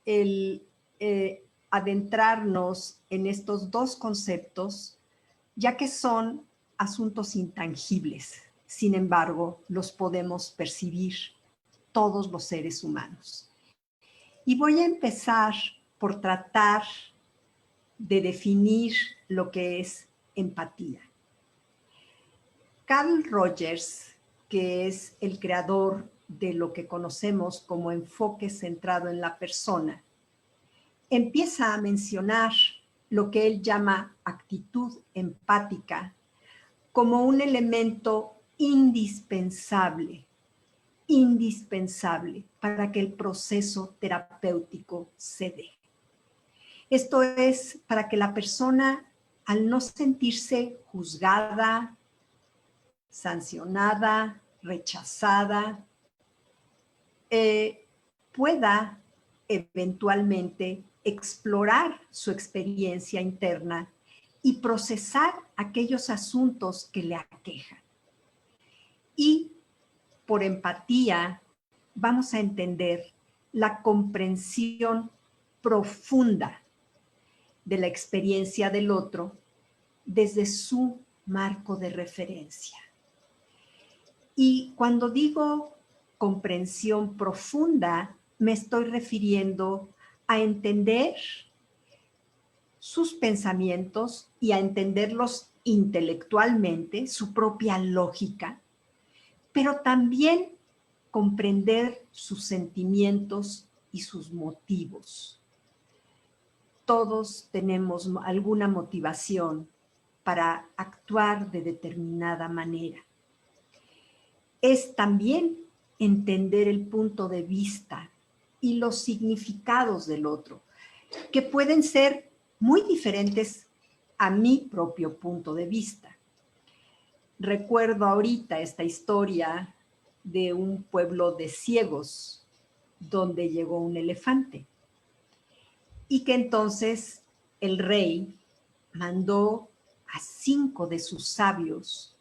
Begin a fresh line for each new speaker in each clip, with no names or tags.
el adentrarnos en estos dos conceptos, ya que son asuntos intangibles. Sin embargo, los podemos percibir todos los seres humanos. Y voy a empezar por tratar de definir lo que es empatía. Carl Rogers, que es el creador de lo que conocemos como enfoque centrado en la persona, empieza a mencionar lo que él llama actitud empática como un elemento indispensable para que el proceso terapéutico se dé. Esto es para que la persona, al no sentirse juzgada, sancionada, rechazada, pueda eventualmente explorar su experiencia interna y procesar aquellos asuntos que le aquejan. Y por empatía vamos a entender la comprensión profunda de la experiencia del otro desde su marco de referencia. Y cuando digo comprensión profunda, me estoy refiriendo a entender sus pensamientos y a entenderlos intelectualmente, su propia lógica, pero también comprender sus sentimientos y sus motivos. Todos tenemos alguna motivación para actuar de determinada manera. Es también entender el punto de vista y los significados del otro, que pueden ser muy diferentes a mi propio punto de vista. Recuerdo ahorita esta historia de un pueblo de ciegos donde llegó un elefante y que entonces el rey mandó a 5 de sus sabios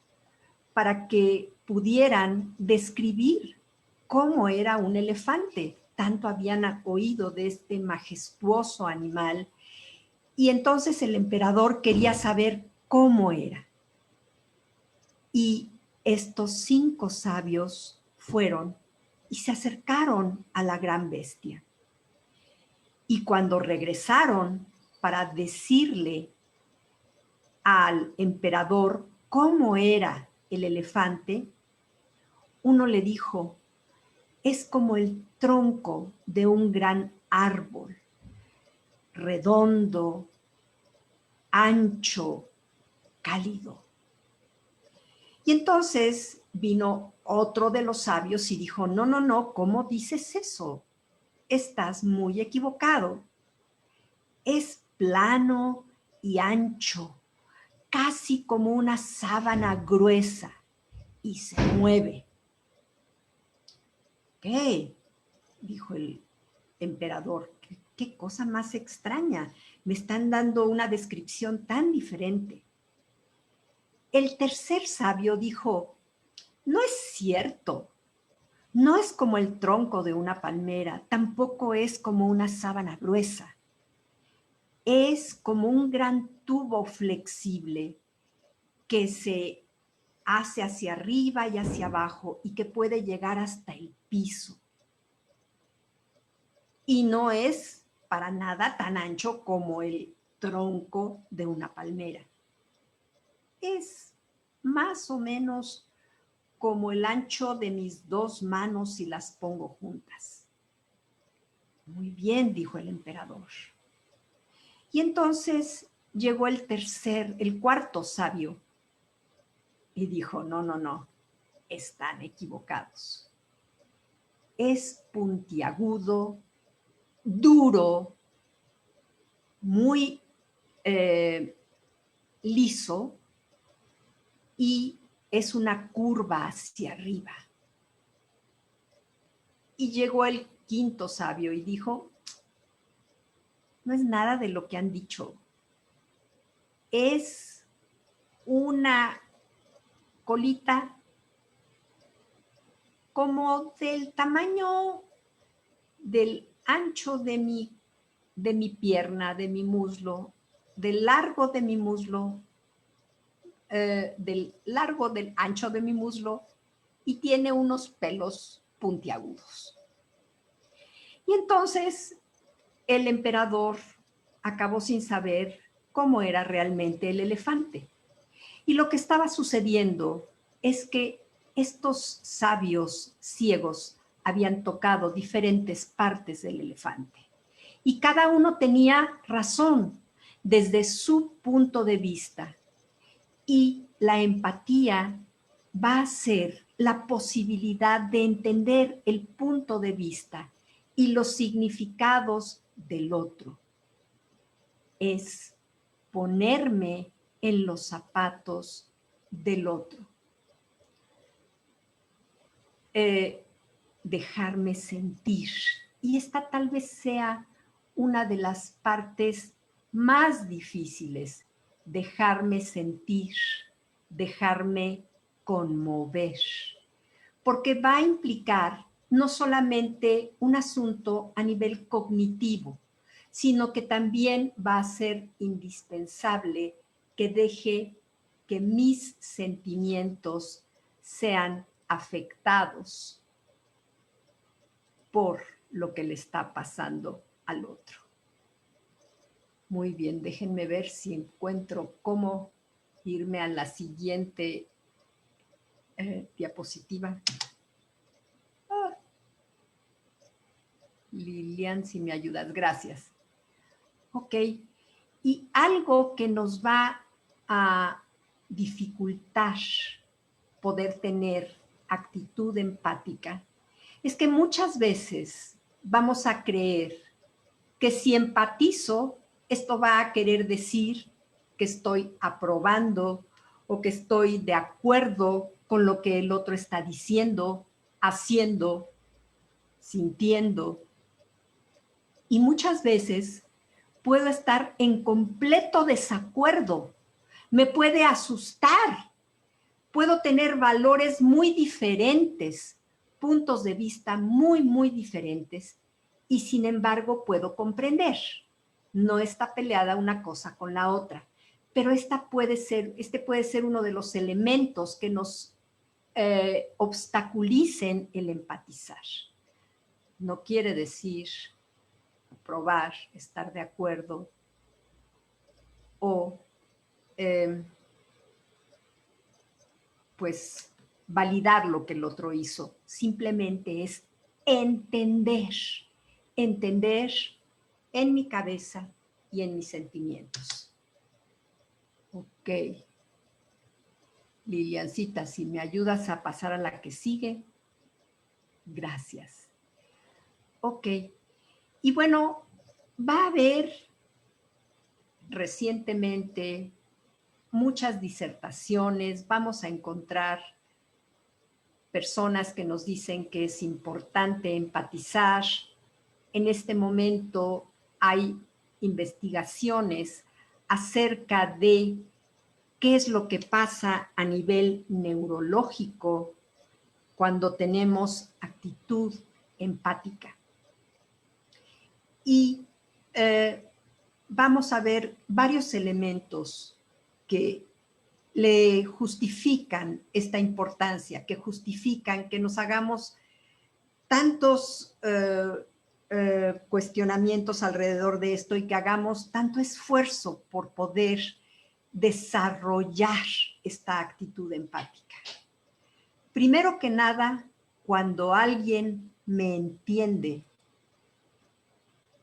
para que pudieran describir cómo era un elefante. Tanto habían oído de este majestuoso animal y entonces el emperador quería saber cómo era. Y estos 5 sabios fueron y se acercaron a la gran bestia. Y cuando regresaron para decirle al emperador cómo era el elefante, uno le dijo, es como el tronco de un gran árbol, redondo, ancho, cálido. Y entonces vino otro de los sabios y dijo, no, no, no, ¿cómo dices eso? Estás muy equivocado. Es plano y ancho, casi como una sábana gruesa y se mueve. ¿Qué? Dijo el emperador. ¿Qué cosa más extraña? Me están dando una descripción tan diferente. El tercer sabio dijo, no es cierto. No es como el tronco de una palmera, tampoco es como una sábana gruesa. Es como un gran tubo flexible que se hace hacia arriba y hacia abajo y que puede llegar hasta el piso. Y no es para nada tan ancho como el tronco de una palmera. Es más o menos como el ancho de mis 2 manos si las pongo juntas. Muy bien, dijo el emperador. Y entonces llegó el cuarto sabio y dijo, no, no, no, están equivocados. Es puntiagudo, duro, muy liso y es una curva hacia arriba. Y llegó el quinto sabio y dijo, no es nada de lo que han dicho. Es una colita como del tamaño del ancho de mi de mi pierna, de mi muslo, del largo de mi muslo, del largo del ancho de mi muslo, y tiene unos pelos puntiagudos. Y entonces el emperador acabó sin saber cómo era realmente el elefante. Y lo que estaba sucediendo es que estos sabios ciegos habían tocado diferentes partes del elefante. Y cada uno tenía razón desde su punto de vista. Y la empatía va a ser la posibilidad de entender el punto de vista y los significados del otro. Es ponerme en los zapatos del otro. Dejarme sentir. Y esta tal vez sea una de las partes más difíciles. Dejarme sentir, dejarme conmover. Porque va a implicar no solamente un asunto a nivel cognitivo, sino que también va a ser indispensable que deje que mis sentimientos sean afectados por lo que le está pasando al otro. Muy bien, déjenme ver si encuentro cómo irme a la siguiente diapositiva. Lilian, si me ayudas, gracias. Ok, y algo que nos va a dificultar poder tener actitud empática es que muchas veces vamos a creer que si empatizo, esto va a querer decir que estoy aprobando o que estoy de acuerdo con lo que el otro está diciendo, haciendo, sintiendo. Y muchas veces puedo estar en completo desacuerdo. Me puede asustar. Puedo tener valores muy diferentes, puntos de vista muy, muy diferentes, y sin embargo puedo comprender. No está peleada una cosa con la otra, pero este puede ser uno de los elementos que nos obstaculicen el empatizar. No quiere decir aprobar, estar de acuerdo o pues validar lo que el otro hizo. Simplemente es entender en mi cabeza y en mis sentimientos. Ok. Liliancita, si me ayudas a pasar a la que sigue. Gracias. Ok. Y bueno, va a haber recientemente muchas disertaciones, vamos a encontrar personas que nos dicen que es importante empatizar. En este momento hay investigaciones acerca de qué es lo que pasa a nivel neurológico cuando tenemos actitud empática. Y vamos a ver varios elementos que le justifican esta importancia, que justifican que nos hagamos tantos cuestionamientos alrededor de esto y que hagamos tanto esfuerzo por poder desarrollar esta actitud empática. Primero que nada, cuando alguien me entiende,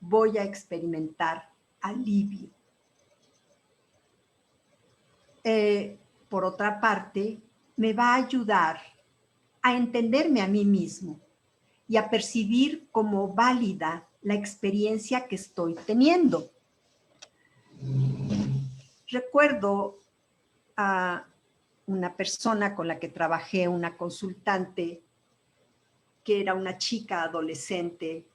voy a experimentar alivio. Por otra parte, me va a ayudar a entenderme a mí mismo y a percibir como válida la experiencia que estoy teniendo. Recuerdo a una persona con la que trabajé, una consultante, que era una chica adolescente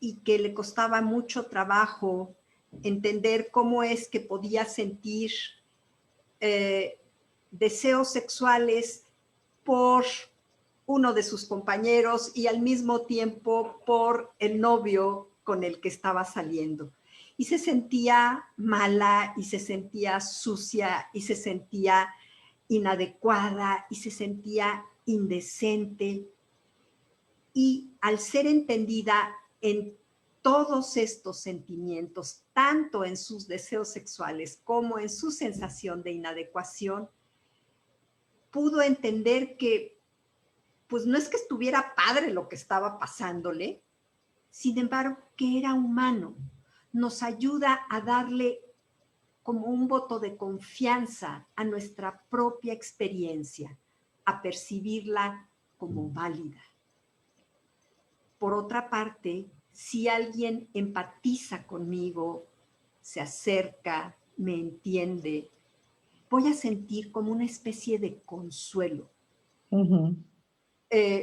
y que le costaba mucho trabajo entender cómo es que podía sentir deseos sexuales por uno de sus compañeros y al mismo tiempo por el novio con el que estaba saliendo. Y se sentía mala, y se sentía sucia, y se sentía inadecuada, y se sentía indecente. Y al ser entendida en todos estos sentimientos, tanto en sus deseos sexuales como en su sensación de inadecuación, pudo entender que, pues no es que estuviera padre lo que estaba pasándole, sin embargo, que era humano. Nos ayuda a darle como un voto de confianza a nuestra propia experiencia, a percibirla como válida. Por otra parte, si alguien empatiza conmigo, se acerca, me entiende, voy a sentir como una especie de consuelo.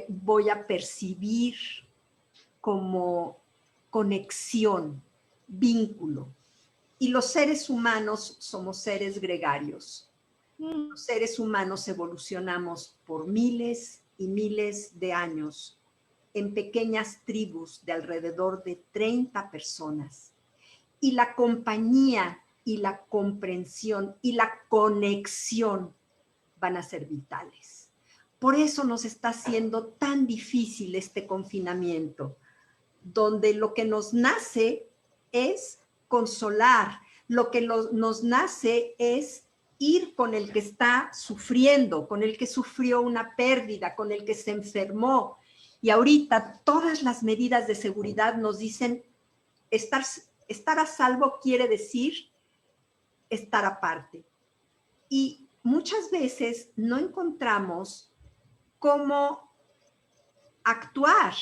Voy a percibir como conexión, vínculo. Y los seres humanos somos seres gregarios. Los seres humanos evolucionamos por miles y miles de años en pequeñas tribus de alrededor de 30 personas. Y la compañía y la comprensión y la conexión van a ser vitales. Por eso nos está haciendo tan difícil este confinamiento, donde lo que nos nace es consolar, lo que nos nace es ir con el que está sufriendo, con el que sufrió una pérdida, con el que se enfermó. Y ahorita todas las medidas de seguridad nos dicen estar a salvo quiere decir estar aparte. Y muchas veces no encontramos cómo actuar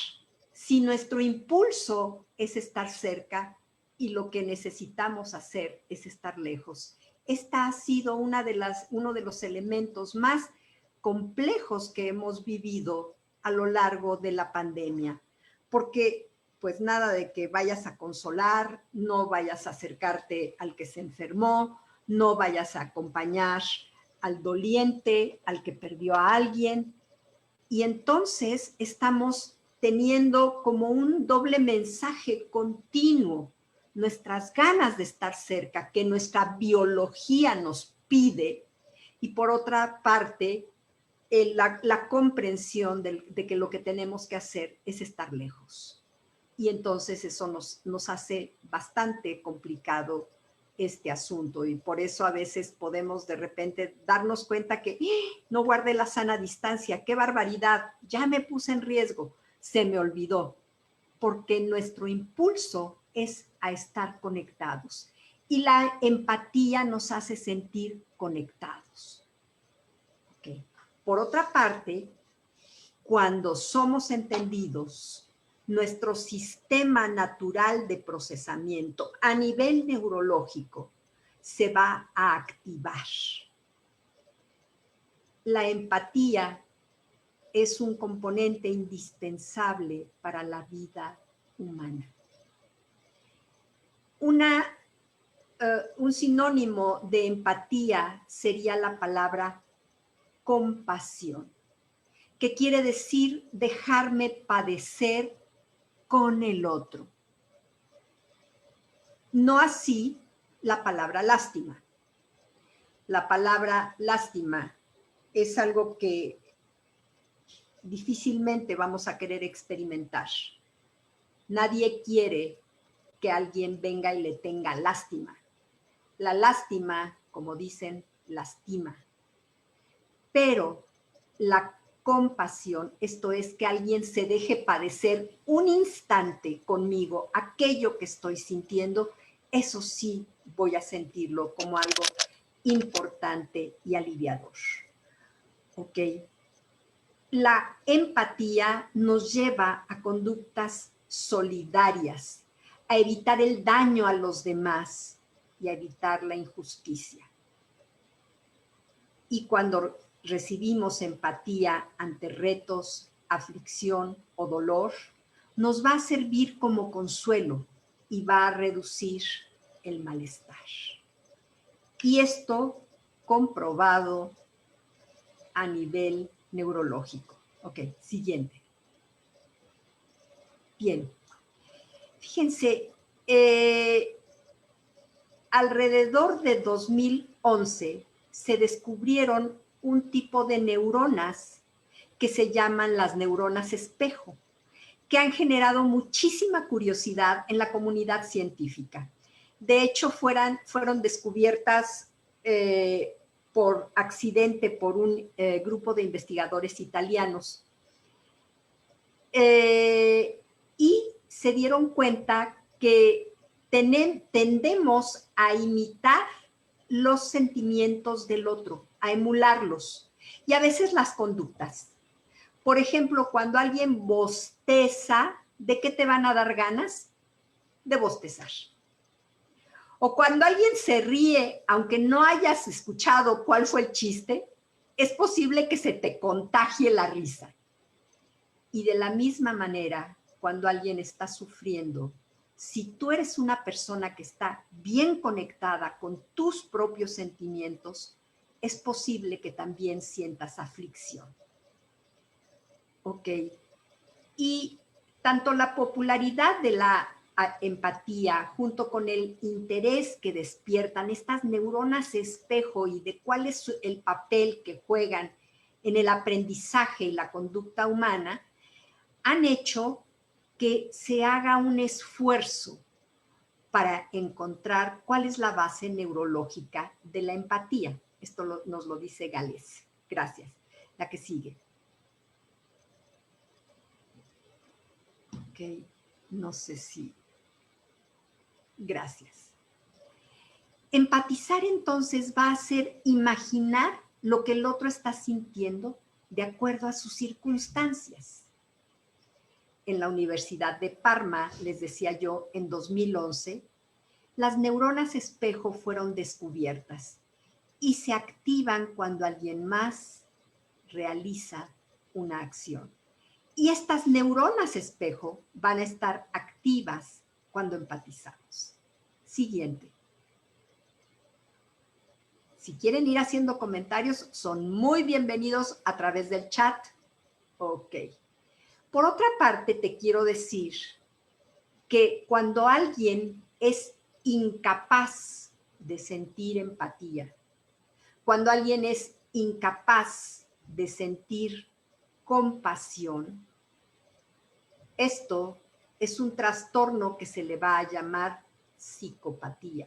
si nuestro impulso es estar cerca y lo que necesitamos hacer es estar lejos. Esta ha sido uno de los elementos más complejos que hemos vivido a lo largo de la pandemia, porque pues nada de que vayas a consolar, no vayas a acercarte al que se enfermó, no vayas a acompañar al doliente, al que perdió a alguien. Y entonces estamos teniendo como un doble mensaje continuo, nuestras ganas de estar cerca, que nuestra biología nos pide, y por otra parte, la comprensión de que lo que tenemos que hacer es estar lejos. Y entonces eso nos hace bastante complicado este asunto, y por eso a veces podemos de repente darnos cuenta que no guardé la sana distancia, qué barbaridad, ya me puse en riesgo, se me olvidó, porque nuestro impulso es a estar conectados y la empatía nos hace sentir conectados. Okay. Por otra parte, cuando somos entendidos, nuestro sistema natural de procesamiento a nivel neurológico se va a activar. La empatía es un componente indispensable para la vida humana. Un sinónimo de empatía sería la palabra compasión, que quiere decir dejarme padecer con el otro. No así la palabra lástima. La palabra lástima es algo que difícilmente vamos a querer experimentar. Nadie quiere que alguien venga y le tenga lástima. La lástima, como dicen, lastima. Pero la compasión, esto es que alguien se deje padecer un instante conmigo, aquello que estoy sintiendo, eso sí voy a sentirlo como algo importante y aliviador. ¿Ok? La empatía nos lleva a conductas solidarias, a evitar el daño a los demás y a evitar la injusticia. Y cuando recibimos empatía ante retos, aflicción o dolor, nos va a servir como consuelo y va a reducir el malestar. Y esto comprobado a nivel neurológico. Ok, siguiente. Bien. Fíjense, alrededor de 2011 se descubrieron un tipo de neuronas que se llaman las neuronas espejo, que han generado muchísima curiosidad en la comunidad científica. De hecho, fueron descubiertas por accidente por un grupo de investigadores italianos. Y se dieron cuenta que tendemos a imitar los sentimientos del otro, a emularlos, y a veces las conductas. Por ejemplo, cuando alguien bosteza, ¿de qué te van a dar ganas? De bostezar. O cuando alguien se ríe, aunque no hayas escuchado cuál fue el chiste, es posible que se te contagie la risa. Y de la misma manera, cuando alguien está sufriendo, si tú eres una persona que está bien conectada con tus propios sentimientos, es posible que también sientas aflicción. ¿Ok? Y tanto la popularidad de la empatía junto con el interés que despiertan estas neuronas espejo y de cuál es el papel que juegan en el aprendizaje y la conducta humana, han hecho que se haga un esfuerzo para encontrar cuál es la base neurológica de la empatía. Esto nos lo dice Gales. Gracias. La que sigue. Ok, no sé si... Gracias. Empatizar entonces va a ser imaginar lo que el otro está sintiendo de acuerdo a sus circunstancias. En la Universidad de Parma, les decía yo, en 2011, las neuronas espejo fueron descubiertas y se activan cuando alguien más realiza una acción. Y estas neuronas espejo van a estar activas cuando empatizamos. Siguiente. Si quieren ir haciendo comentarios, son muy bienvenidos a través del chat. Ok. Por otra parte, te quiero decir que cuando alguien es incapaz de sentir empatía, cuando alguien es incapaz de sentir compasión, esto es un trastorno que se le va a llamar psicopatía.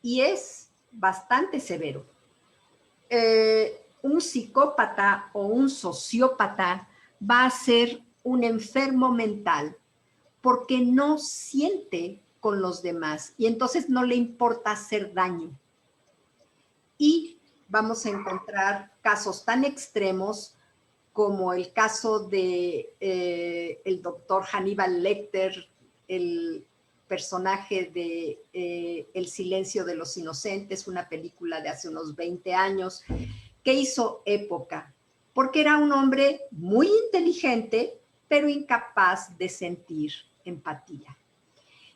Y es bastante severo. Un psicópata o un sociópata va a ser un enfermo mental porque no siente con los demás y entonces no le importa hacer daño. Y vamos a encontrar casos tan extremos como el caso de el doctor Hannibal Lecter, el personaje de El silencio de los inocentes, una película de hace unos 20 años, que hizo época, porque era un hombre muy inteligente, pero incapaz de sentir empatía.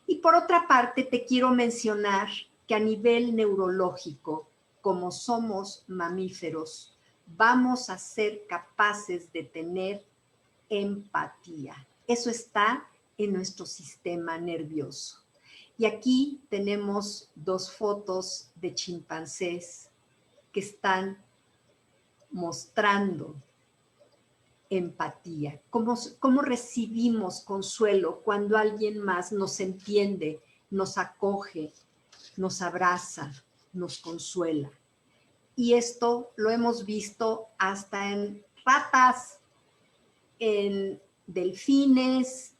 Y por otra parte, te quiero mencionar que a nivel neurológico, como somos mamíferos, vamos a ser capaces de tener empatía. Eso está en nuestro sistema nervioso. Y aquí tenemos dos fotos de chimpancés que están mostrando empatía, cómo recibimos consuelo cuando alguien más nos entiende, nos acoge, nos abraza, nos consuela. Y esto lo hemos visto hasta en ratas, en delfines,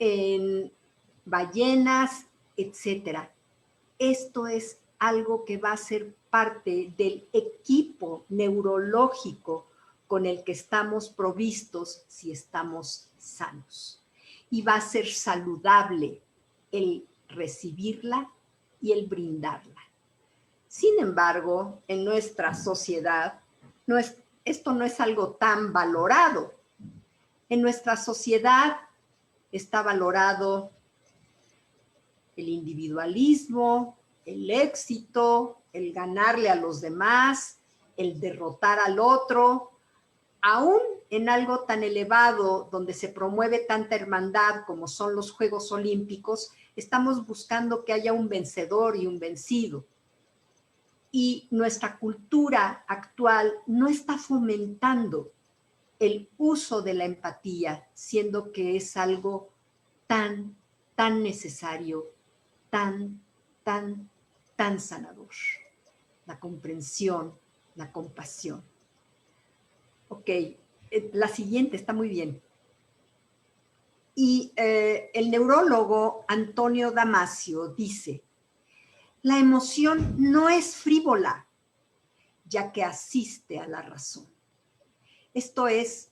en ballenas, etc. Esto es algo que va a ser parte del equipo neurológico con el que estamos provistos si estamos sanos. Y va a ser saludable el recibirla y el brindarla. Sin embargo, en nuestra sociedad, esto no es algo tan valorado. En nuestra sociedad está valorado el individualismo, el éxito, el ganarle a los demás, el derrotar al otro, aún en algo tan elevado, donde se promueve tanta hermandad como son los Juegos Olímpicos, estamos buscando que haya un vencedor y un vencido. Y nuestra cultura actual no está fomentando el uso de la empatía, siendo que es algo tan necesario, tan sanador. La comprensión, la compasión. Ok, la siguiente está muy bien. Y el neurólogo Antonio Damasio dice, la emoción no es frívola, ya que asiste a la razón. Esto es,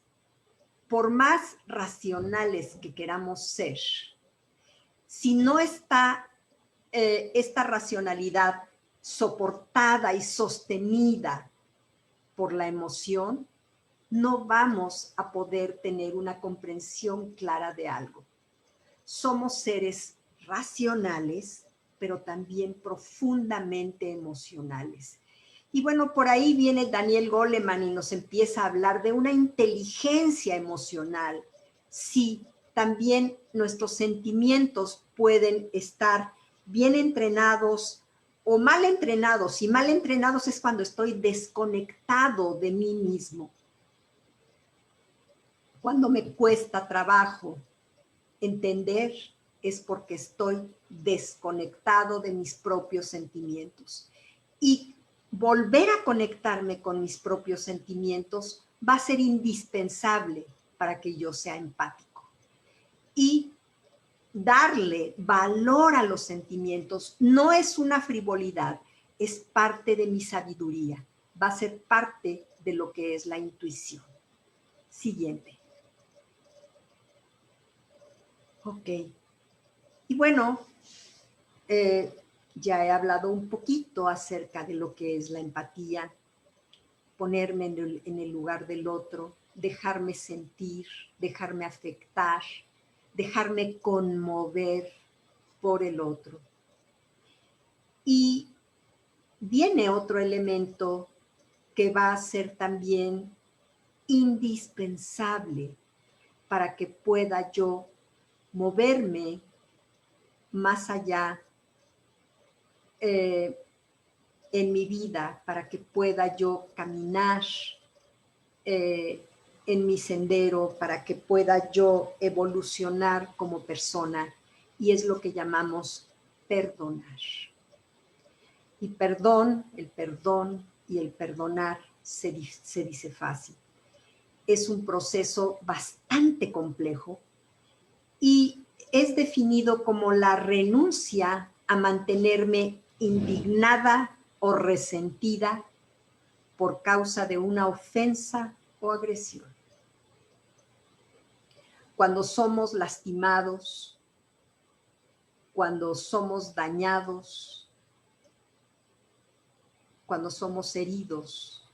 por más racionales que queramos ser, si no está esta racionalidad soportada y sostenida por la emoción, no vamos a poder tener una comprensión clara de algo. Somos seres racionales, pero también profundamente emocionales. Y bueno, por ahí viene Daniel Goleman y nos empieza a hablar de una inteligencia emocional. Sí, también nuestros sentimientos pueden estar bien entrenados o mal entrenados. Y mal entrenados es cuando estoy desconectado de mí mismo. Cuando me cuesta trabajo entender, es porque estoy desconectado de mis propios sentimientos. Y volver a conectarme con mis propios sentimientos va a ser indispensable para que yo sea empático. Y darle valor a los sentimientos no es una frivolidad, es parte de mi sabiduría, va a ser parte de lo que es la intuición. Siguiente. Ok. Y bueno, ya he hablado un poquito acerca de lo que es la empatía, ponerme en el lugar del otro, dejarme sentir, dejarme afectar, dejarme conmover por el otro. Y viene otro elemento que va a ser también indispensable para que pueda yo moverme más allá en mi vida, para que pueda yo caminar en mi sendero, para que pueda yo evolucionar como persona, y es lo que llamamos perdonar. Y perdón y el perdonar se dice fácil. Es un proceso bastante complejo y es definido como la renuncia a mantenerme indignada o resentida por causa de una ofensa o agresión. Cuando somos lastimados, cuando somos dañados, cuando somos heridos,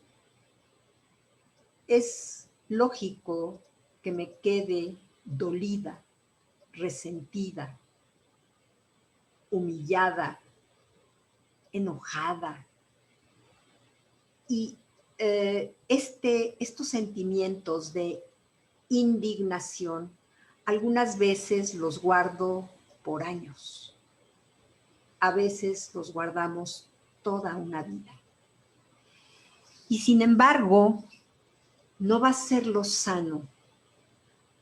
es lógico que me quede dolida, resentida, humillada, enojada. Y estos sentimientos de indignación, algunas veces los guardo por años. A veces los guardamos toda una vida. Y sin embargo, no va a ser lo sano.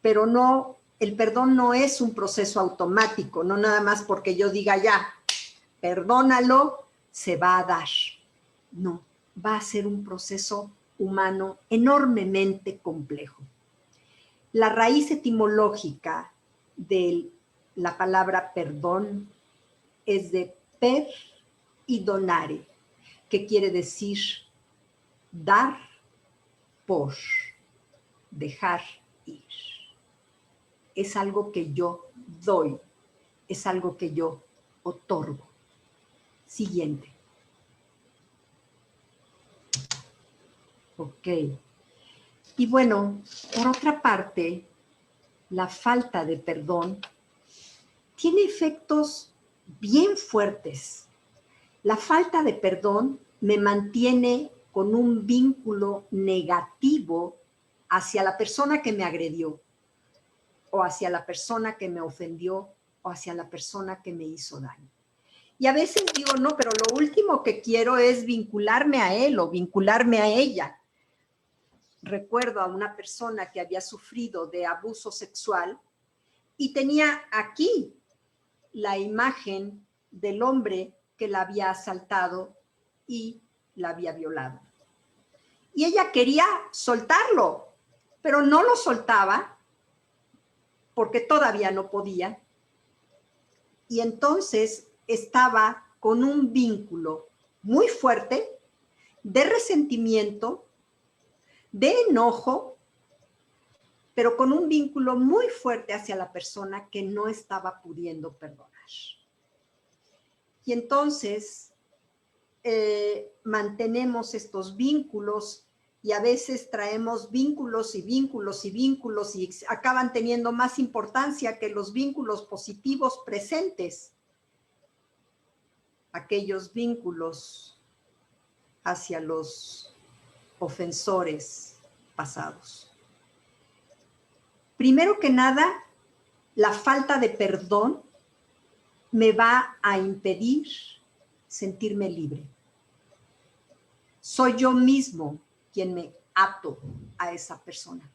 Pero no, el perdón no es un proceso automático, no nada más porque yo diga ya, perdónalo, se va a dar. No, va a ser un proceso humano enormemente complejo. La raíz etimológica de la palabra perdón es de per y donare, que quiere decir dar por, dejar ir. Es algo que yo doy, es algo que yo otorgo. Siguiente. Ok. Y bueno, por otra parte, la falta de perdón tiene efectos bien fuertes. La falta de perdón me mantiene con un vínculo negativo hacia la persona que me agredió, o hacia la persona que me ofendió, o hacia la persona que me hizo daño. Y a veces digo, no, pero lo último que quiero es vincularme a él o vincularme a ella. Recuerdo a una persona que había sufrido de abuso sexual y tenía aquí la imagen del hombre que la había asaltado y la había violado. Y ella quería soltarlo, pero no lo soltaba porque todavía no podía. Y entonces estaba con un vínculo muy fuerte de resentimiento, de enojo, pero con un vínculo muy fuerte hacia la persona que no estaba pudiendo perdonar. Y entonces mantenemos estos vínculos y a veces traemos vínculos y vínculos y vínculos y acaban teniendo más importancia que los vínculos positivos presentes. Aquellos vínculos hacia los ofensores pasados. Primero que nada, la falta de perdón me va a impedir sentirme libre. Soy yo mismo quien me ato a esa persona.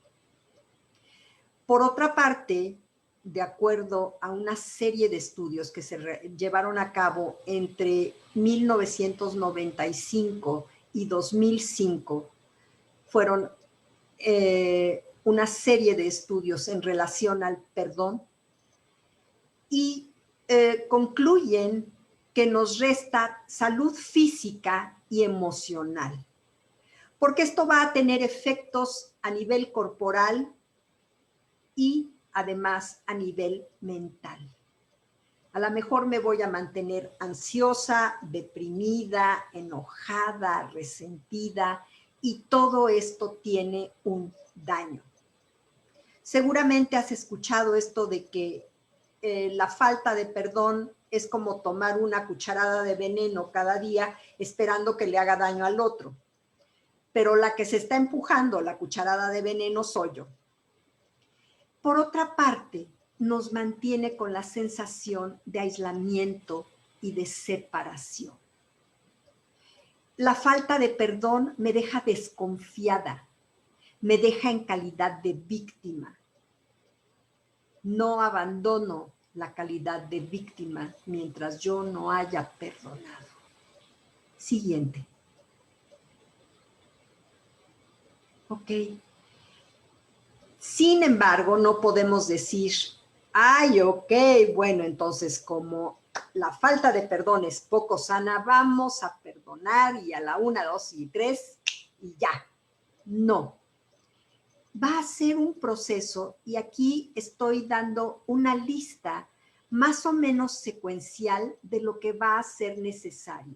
Por otra parte, de acuerdo a una serie de estudios que se llevaron a cabo entre 1995 y 2005, fueron una serie de estudios en relación al perdón y concluyen que nos resta salud física y emocional, porque esto va a tener efectos a nivel corporal y además a nivel mental. A lo mejor me voy a mantener ansiosa, deprimida, enojada, resentida, y todo esto tiene un daño. Seguramente has escuchado esto de que la falta de perdón es como tomar una cucharada de veneno cada día esperando que le haga daño al otro. Pero la que se está empujando la cucharada de veneno soy yo. Por otra parte, nos mantiene con la sensación de aislamiento y de separación. La falta de perdón me deja desconfiada, me deja en calidad de víctima. No abandono la calidad de víctima mientras yo no haya perdonado. Siguiente. Ok. Sin embargo, no podemos decir, ay, ok, bueno, entonces como la falta de perdón es poco sana, vamos a perdonar y a la 1, 2 y 3 y ya. No. Va a ser un proceso y aquí estoy dando una lista más o menos secuencial de lo que va a ser necesario.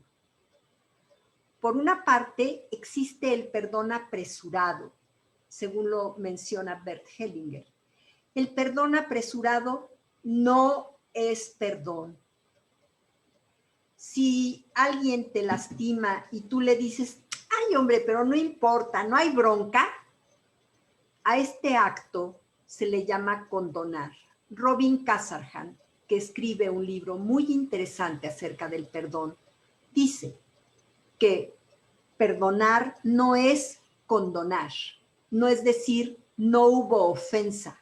Por una parte, existe el perdón apresurado, según lo menciona Bert Hellinger. El perdón apresurado no es perdón. Si alguien te lastima y tú le dices, ay hombre, pero no importa, no hay bronca, a este acto se le llama condonar. Robin Casarhan, que escribe un libro muy interesante acerca del perdón, dice que perdonar no es condonar, no es decir, no hubo ofensa.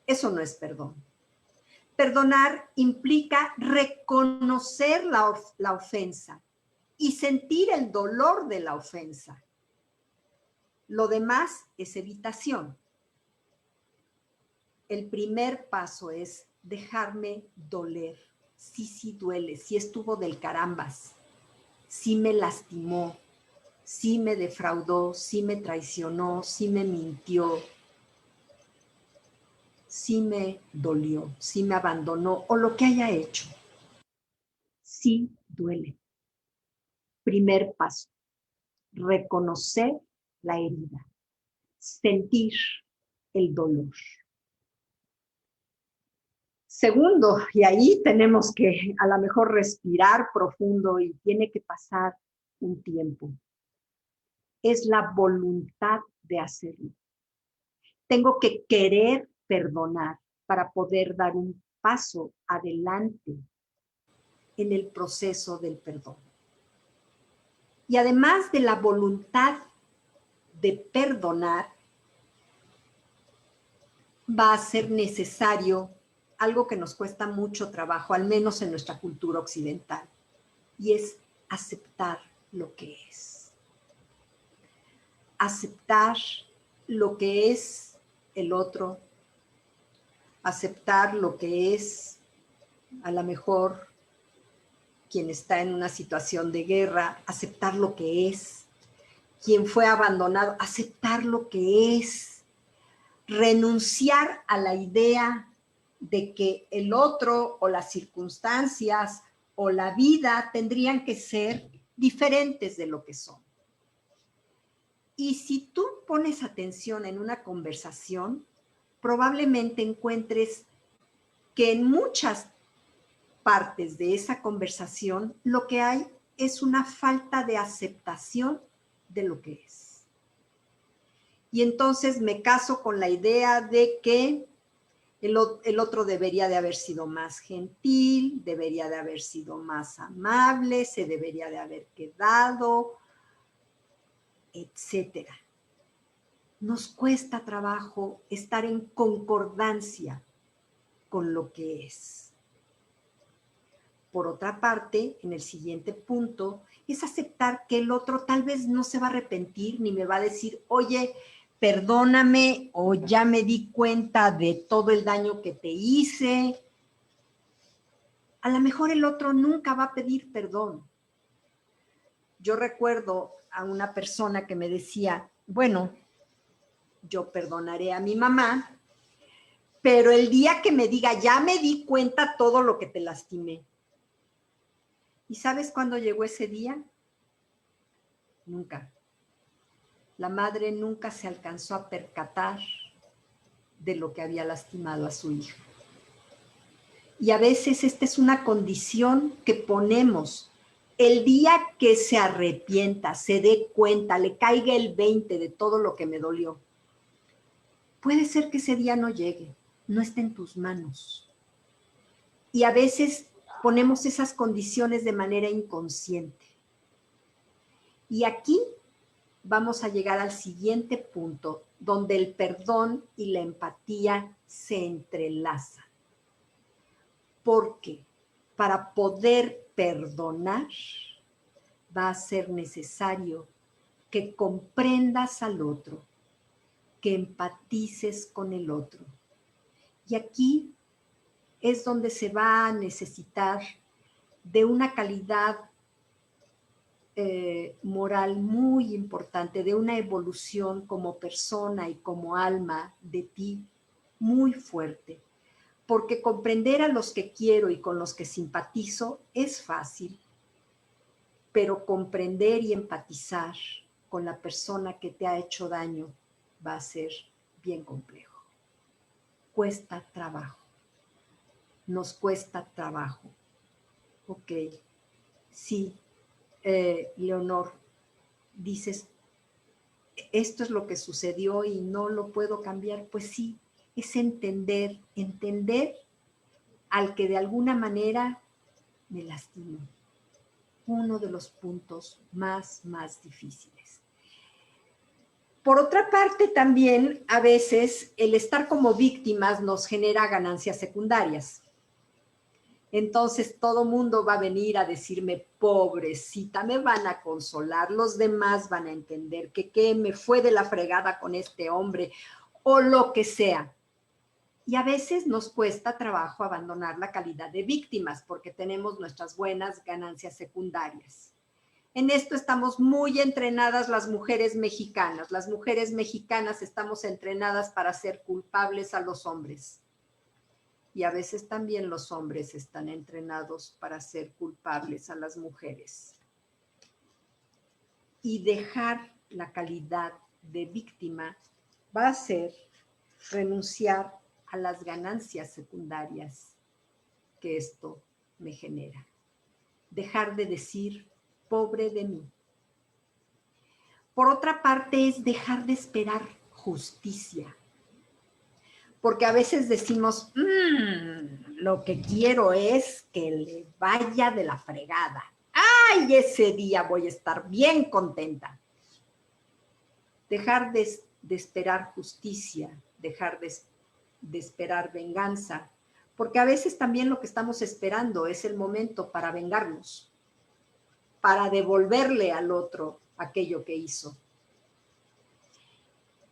Eso no es perdón. Perdonar implica reconocer la ofensa y sentir el dolor de la ofensa. Lo demás es evitación. El primer paso es dejarme doler. Sí duele, sí estuvo del carambas, sí me lastimó, sí me defraudó, sí me traicionó, sí me mintió, sí me dolió, sí me abandonó o lo que haya hecho. Sí duele. Primer paso, reconocer la herida, sentir el dolor. Segundo, y ahí tenemos que a lo mejor respirar profundo y tiene que pasar un tiempo. es la voluntad de hacerlo. Tengo que querer perdonar para poder dar un paso adelante en el proceso del perdón. Y además de la voluntad de perdonar, va a ser necesario algo que nos cuesta mucho trabajo, al menos en nuestra cultura occidental, y es aceptar lo que es. Aceptar lo que es el otro, aceptar lo que es a lo mejor quien está en una situación de guerra, aceptar lo que es, quien fue abandonado, aceptar lo que es, renunciar a la idea de que el otro o las circunstancias o la vida tendrían que ser diferentes de lo que son. Y si tú pones atención en una conversación, probablemente encuentres que en muchas partes de esa conversación lo que hay es una falta de aceptación de lo que es. Y entonces me caso con la idea de que el otro debería de haber sido más gentil, debería de haber sido más amable, se debería de haber quedado, etcétera. Nos cuesta trabajo estar en concordancia con lo que es. Por otra parte, en el siguiente punto, es aceptar que el otro tal vez no se va a arrepentir ni me va a decir, oye, perdóname o ya me di cuenta de todo el daño que te hice. A lo mejor el otro nunca va a pedir perdón. Yo recuerdo a una persona que me decía, bueno, yo perdonaré a mi mamá, pero el día que me diga, ya me di cuenta todo lo que te lastimé. ¿Y sabes cuándo llegó ese día? Nunca. La madre nunca se alcanzó a percatar de lo que había lastimado a su hija. Y a veces esta es una condición que ponemos. El día que se arrepienta, se dé cuenta, le caiga el 20 de todo lo que me dolió, puede ser que ese día no llegue, no esté en tus manos. Y a veces ponemos esas condiciones de manera inconsciente. Y aquí vamos a llegar al siguiente punto, donde el perdón y la empatía se entrelazan. Porque para poder perdonar va a ser necesario que comprendas al otro, que empatices con el otro. Y aquí es donde se va a necesitar de una calidad moral muy importante, de una evolución como persona y como alma de ti muy fuerte. Porque comprender a los que quiero y con los que simpatizo es fácil, pero comprender y empatizar con la persona que te ha hecho daño va a ser bien complejo. Cuesta trabajo. Nos cuesta trabajo. Ok, sí, Leonor, dices, esto es lo que sucedió y no lo puedo cambiar. Pues sí, es entender al que de alguna manera me lastimó. Uno de los puntos más difíciles. Por otra parte, también a veces el estar como víctimas nos genera ganancias secundarias. Entonces todo mundo va a venir a decirme, pobrecita, me van a consolar, los demás van a entender que qué me fue de la fregada con este hombre o lo que sea. Y a veces nos cuesta trabajo abandonar la calidad de víctimas porque tenemos nuestras buenas ganancias secundarias. En esto estamos muy entrenadas las mujeres mexicanas. Las mujeres mexicanas estamos entrenadas para ser culpables a los hombres. Y a veces también los hombres están entrenados para ser culpables a las mujeres. Y dejar la calidad de víctima va a ser renunciar a las ganancias secundarias que esto me genera. Dejar de decir, pobre de mí. Por otra parte, es dejar de esperar justicia. Porque a veces decimos, lo que quiero es que le vaya de la fregada. ¡Ay, ese día voy a estar bien contenta! Dejar de esperar justicia, dejar de esperar venganza, porque a veces también lo que estamos esperando es el momento para vengarnos, para devolverle al otro aquello que hizo.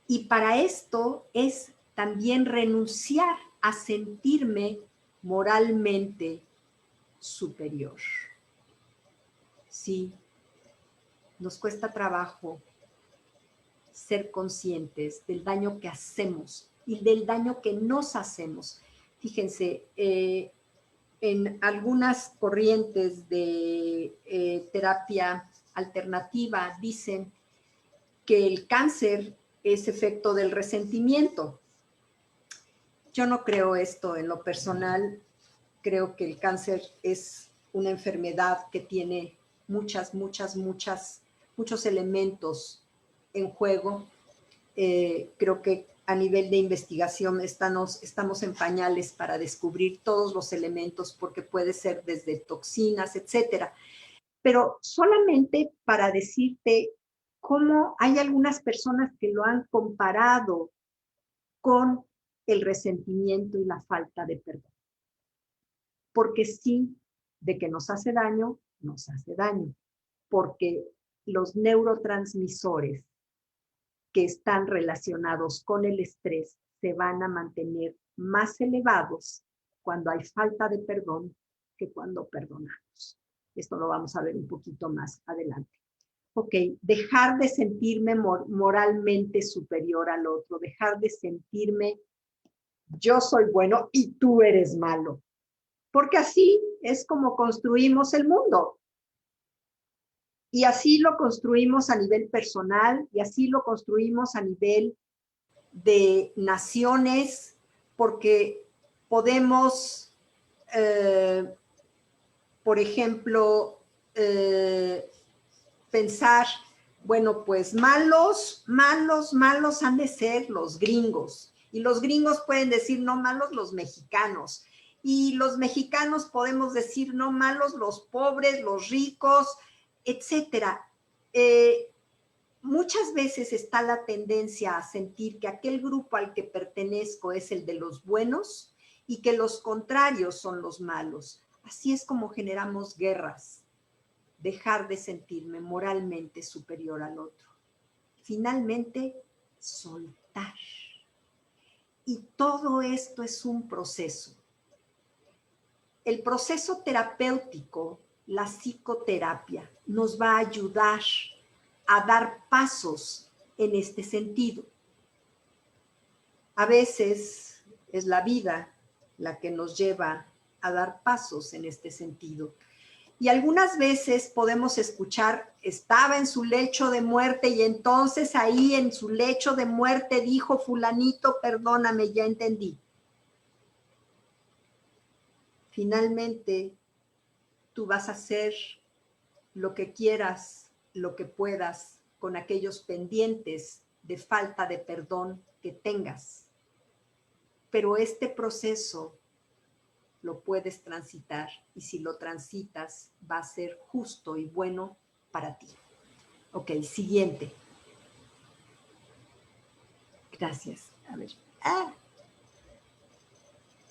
Y para esto es también renunciar a sentirme moralmente superior. Sí, nos cuesta trabajo ser conscientes del daño que hacemos y del daño que nos hacemos. Fíjense, en algunas corrientes de terapia alternativa dicen que el cáncer es efecto del resentimiento. Yo no creo esto en lo personal. Creo que el cáncer es una enfermedad que tiene muchos elementos en juego. Creo que a nivel de investigación estamos en pañales para descubrir todos los elementos, porque puede ser desde toxinas, etcétera. Pero solamente para decirte cómo hay algunas personas que lo han comparado con el resentimiento y la falta de perdón. Porque sí, de que nos hace daño, porque los neurotransmisores que están relacionados con el estrés se van a mantener más elevados cuando hay falta de perdón que cuando perdonamos. Esto lo vamos a ver un poquito más adelante. Ok, dejar de sentirme moralmente superior al otro, dejar de sentirme yo soy bueno y tú eres malo, porque así es como construimos el mundo. Y así lo construimos a nivel personal y así lo construimos a nivel de naciones, porque podemos, por ejemplo, pensar, bueno, pues malos han de ser los gringos. Y los gringos pueden decir, no, malos los mexicanos. Y los mexicanos podemos decir, no, malos los pobres, los ricos, etcétera. Muchas veces está la tendencia a sentir que aquel grupo al que pertenezco es el de los buenos y que los contrarios son los malos. Así es como generamos guerras. Dejar de sentirme moralmente superior al otro. Finalmente, soltar. Y todo esto es un proceso. El proceso terapéutico, la psicoterapia, nos va a ayudar a dar pasos en este sentido. A veces es la vida la que nos lleva a dar pasos en este sentido. Y algunas veces podemos escuchar, estaba en su lecho de muerte y entonces ahí en su lecho de muerte dijo fulanito, perdóname, ya entendí. Finalmente, tú vas a hacer lo que quieras, lo que puedas con aquellos pendientes de falta de perdón que tengas. Pero este proceso lo puedes transitar y si lo transitas va a ser justo y bueno para ti. Ok, siguiente. Gracias. A ver.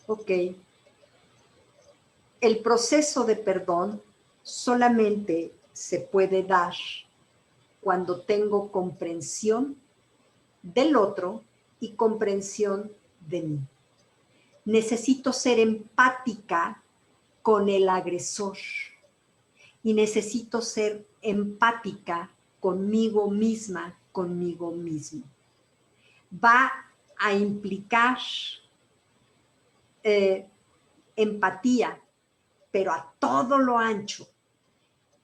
Ok. El proceso de perdón solamente se puede dar cuando tengo comprensión del otro y comprensión de mí. Necesito ser empática con el agresor y necesito ser empática conmigo misma, conmigo mismo. Va a implicar empatía, pero a todo lo ancho.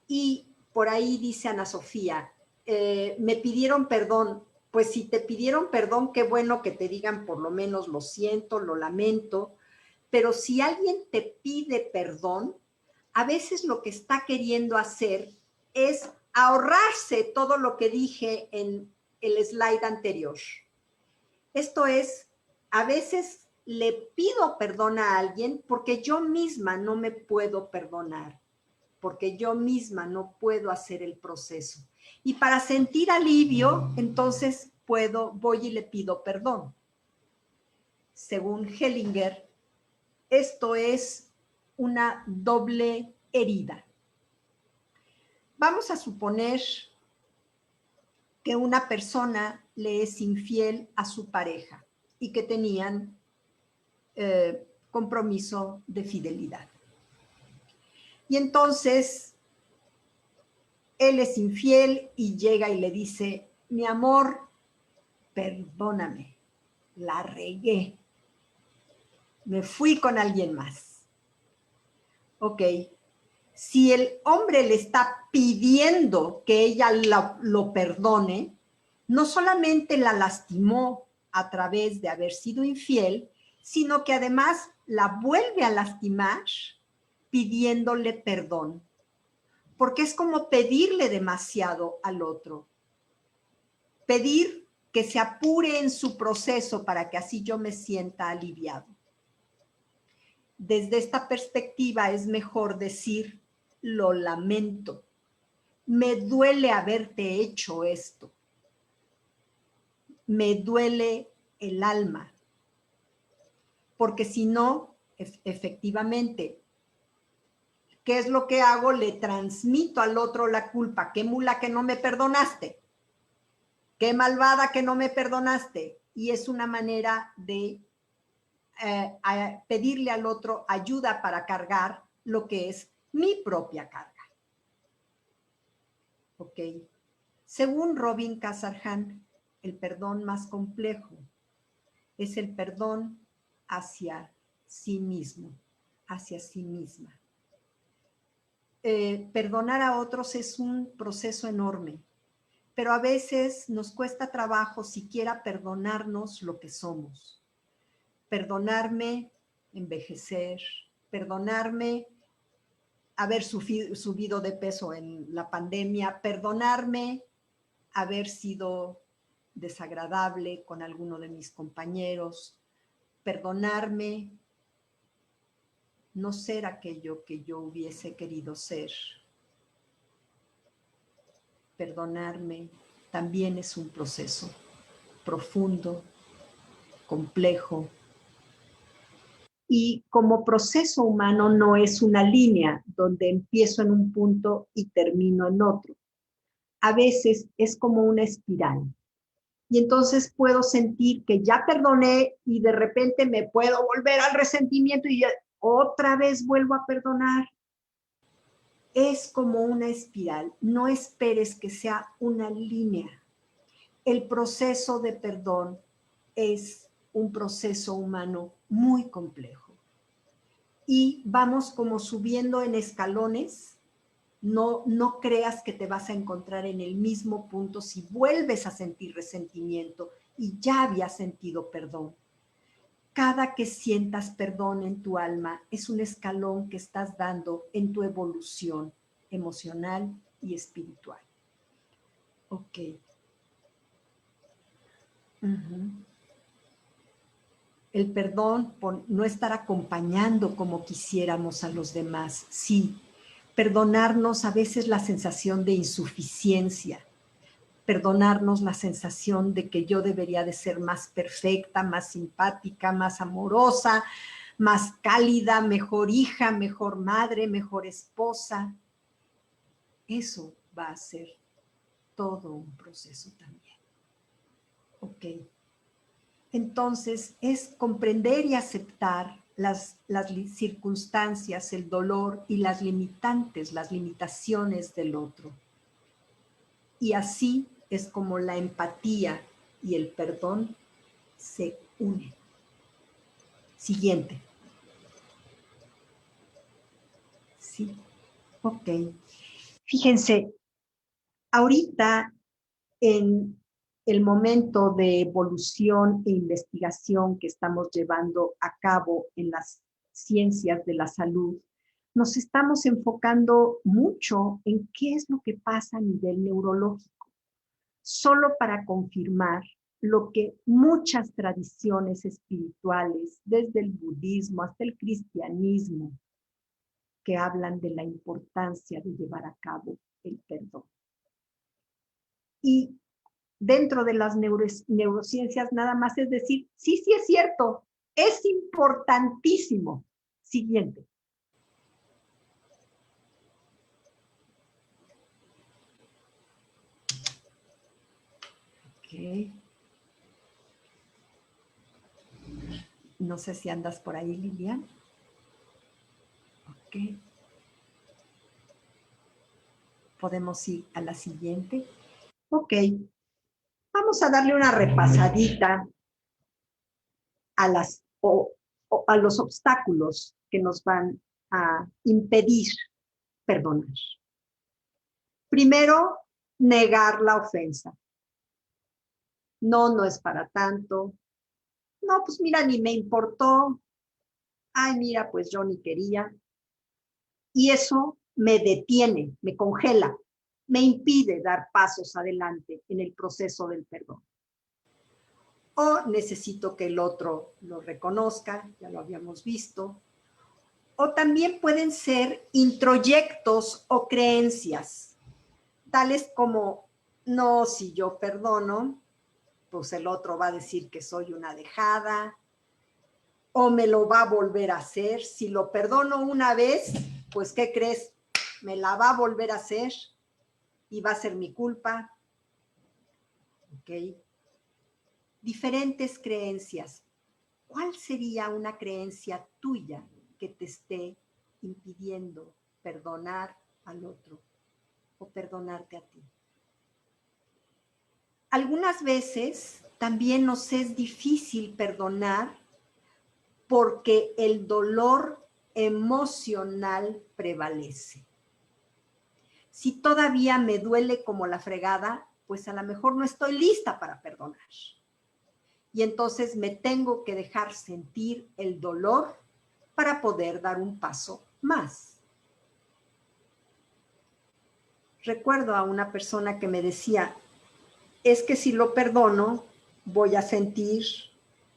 Y por ahí dice Ana Sofía, me pidieron perdón. Pues si te pidieron perdón, qué bueno que te digan por lo menos lo siento, lo lamento. Pero si alguien te pide perdón, a veces lo que está queriendo hacer es ahorrarse todo lo que dije en el slide anterior. Esto es, a veces le pido perdón a alguien porque yo misma no me puedo perdonar, porque yo misma no puedo hacer el proceso. Y para sentir alivio, entonces voy y le pido perdón. Según Hellinger, esto es una doble herida. Vamos a suponer que una persona le es infiel a su pareja y que tenían compromiso de fidelidad. Y entonces él es infiel y llega y le dice, mi amor, perdóname, la regué, me fui con alguien más. Ok, si el hombre le está pidiendo que ella lo perdone, no solamente la lastimó a través de haber sido infiel, sino que además la vuelve a lastimar pidiéndole perdón. Porque es como pedirle demasiado al otro. Pedir que se apure en su proceso para que así yo me sienta aliviado. Desde esta perspectiva es mejor decir, lo lamento, me duele haberte hecho esto, me duele el alma, porque si no, efectivamente, ¿qué es lo que hago? Le transmito al otro la culpa. ¿Qué mula que no me perdonaste? ¿Qué malvada que no me perdonaste? Y es una manera de pedirle al otro ayuda para cargar lo que es mi propia carga. ¿Ok? Según Robin Casarhan, el perdón más complejo es el perdón hacia sí mismo, hacia sí misma. Perdonar a otros es un proceso enorme, pero a veces nos cuesta trabajo siquiera perdonarnos lo que somos. Perdonarme envejecer, perdonarme haber subido de peso en la pandemia, perdonarme haber sido desagradable con alguno de mis compañeros, perdonarme no ser aquello que yo hubiese querido ser. Perdonarme también es un proceso profundo, complejo, y como proceso humano no es una línea donde empiezo en un punto y termino en otro. A veces es como una espiral. Y entonces puedo sentir que ya perdoné y de repente me puedo volver al resentimiento y otra vez vuelvo a perdonar. Es como una espiral. No esperes que sea una línea. El proceso de perdón es un proceso humano muy complejo. Y vamos como subiendo en escalones. No creas que te vas a encontrar en el mismo punto si vuelves a sentir resentimiento y ya habías sentido perdón. Cada que sientas perdón en tu alma es un escalón que estás dando en tu evolución emocional y espiritual. Ok. El perdón por no estar acompañando como quisiéramos a los demás. Sí, perdonarnos a veces la sensación de insuficiencia, perdonarnos la sensación de que yo debería de ser más perfecta, más simpática, más amorosa, más cálida, mejor hija, mejor madre, mejor esposa. Eso va a ser todo un proceso también. Ok. Entonces, es comprender y aceptar las circunstancias, el dolor y las limitantes, las limitaciones del otro. Y así es como la empatía y el perdón se unen. Siguiente. Sí, ok. Fíjense, ahorita en el momento de evolución e investigación que estamos llevando a cabo en las ciencias de la salud, nos estamos enfocando mucho en qué es lo que pasa a nivel neurológico, solo para confirmar lo que muchas tradiciones espirituales, desde el budismo hasta el cristianismo, que hablan de la importancia de llevar a cabo el perdón. Y dentro de las neurociencias nada más es decir, sí, sí es cierto, es importantísimo. Siguiente. Ok. No sé si andas por ahí, Lilian. Ok. Podemos ir a la siguiente. Ok. Vamos a darle una repasadita a, a los obstáculos que nos van a impedir perdonar. Primero, negar la ofensa. No, no es para tanto. No, pues mira, ni me importó. Ay, mira, pues yo ni quería. Y eso me detiene, me congela, me impide dar pasos adelante en el proceso del perdón. O necesito que el otro lo reconozca, ya lo habíamos visto. O también pueden ser introyectos o creencias, tales como, no, si yo perdono, pues el otro va a decir que soy una dejada, o me lo va a volver a hacer. Si lo perdono una vez, pues ¿qué crees? Me la va a volver a hacer y va a ser mi culpa. ¿Ok? Diferentes creencias. ¿Cuál sería una creencia tuya que te esté impidiendo perdonar al otro o perdonarte a ti? Algunas veces también nos es difícil perdonar porque el dolor emocional prevalece. Si todavía me duele como la fregada, pues a lo mejor no estoy lista para perdonar. Y entonces me tengo que dejar sentir el dolor para poder dar un paso más. Recuerdo a una persona que me decía, es que si lo perdono, voy a sentir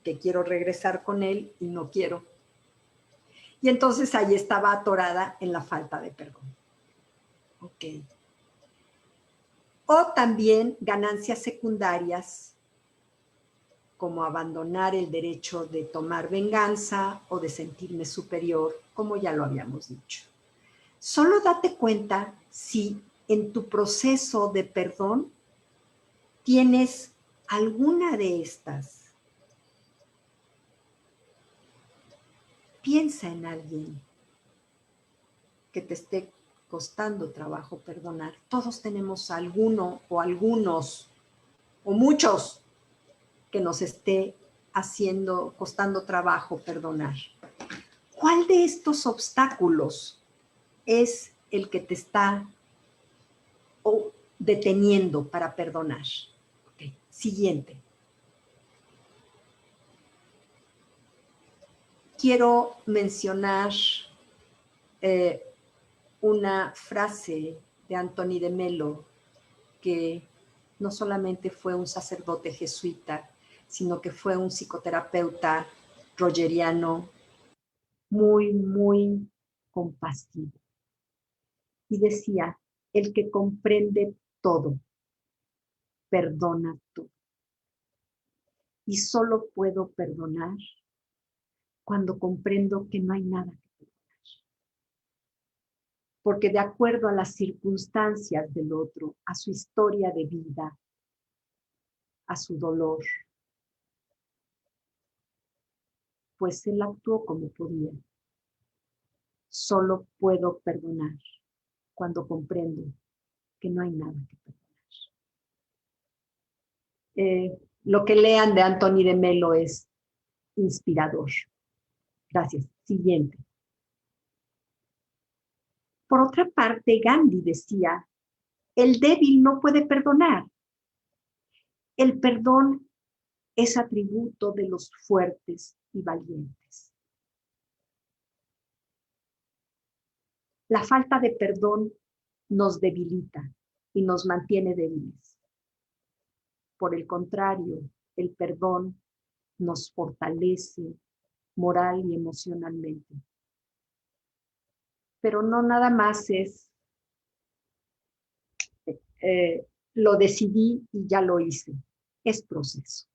que quiero regresar con él y no quiero. Y entonces ahí estaba atorada en la falta de perdón. Ok. O también ganancias secundarias, como abandonar el derecho de tomar venganza o de sentirme superior, como ya lo habíamos dicho. Solo date cuenta si en tu proceso de perdón tienes alguna de estas. Piensa en alguien que te esté costando trabajo perdonar. Todos tenemos alguno o algunos o muchos que nos esté costando trabajo perdonar. ¿Cuál de estos obstáculos es el que te está deteniendo para perdonar? Okay. Siguiente. Quiero mencionar una frase de Anthony de Melo, que no solamente fue un sacerdote jesuita, sino que fue un psicoterapeuta rogeriano muy, muy compasivo. Y decía, el que comprende todo, perdona todo. Y solo puedo perdonar cuando comprendo que no hay nada que perdonar. Porque de acuerdo a las circunstancias del otro, a su historia de vida, a su dolor, pues él actuó como podía. Solo puedo perdonar cuando comprendo que no hay nada que perdonar. Lo que lean de Anthony de Melo es inspirador. Gracias. Siguiente. Por otra parte, Gandhi decía, el débil no puede perdonar. El perdón es atributo de los fuertes y valientes. La falta de perdón nos debilita y nos mantiene débiles. Por el contrario, el perdón nos fortalece moral y emocionalmente. Pero no nada más es, lo decidí y ya lo hice. Es proceso.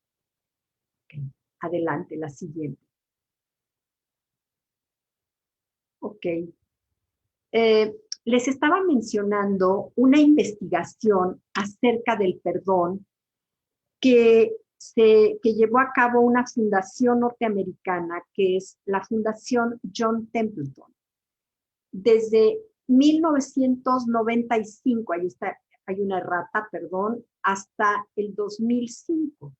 Okay. Adelante, la siguiente. Ok. Les estaba mencionando una investigación acerca del perdón que llevó a cabo una fundación norteamericana, que es la Fundación John Templeton. Desde 1995, ahí está, hay una errata, perdón, hasta el 2005.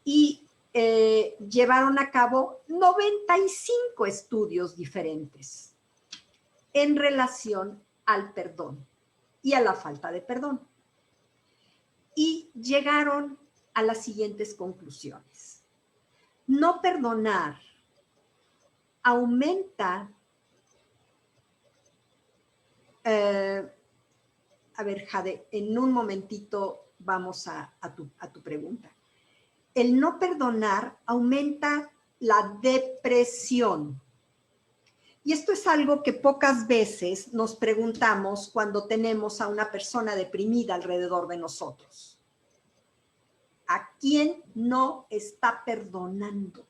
Y llevaron a cabo 95 estudios diferentes en relación al perdón y a la falta de perdón. Y llegaron a las siguientes conclusiones. No perdonar aumenta, a ver, Jade, en un momentito vamos a tu pregunta. El no perdonar aumenta la depresión. Y esto es algo que pocas veces nos preguntamos cuando tenemos a una persona deprimida alrededor de nosotros. ¿A quién no está perdonando?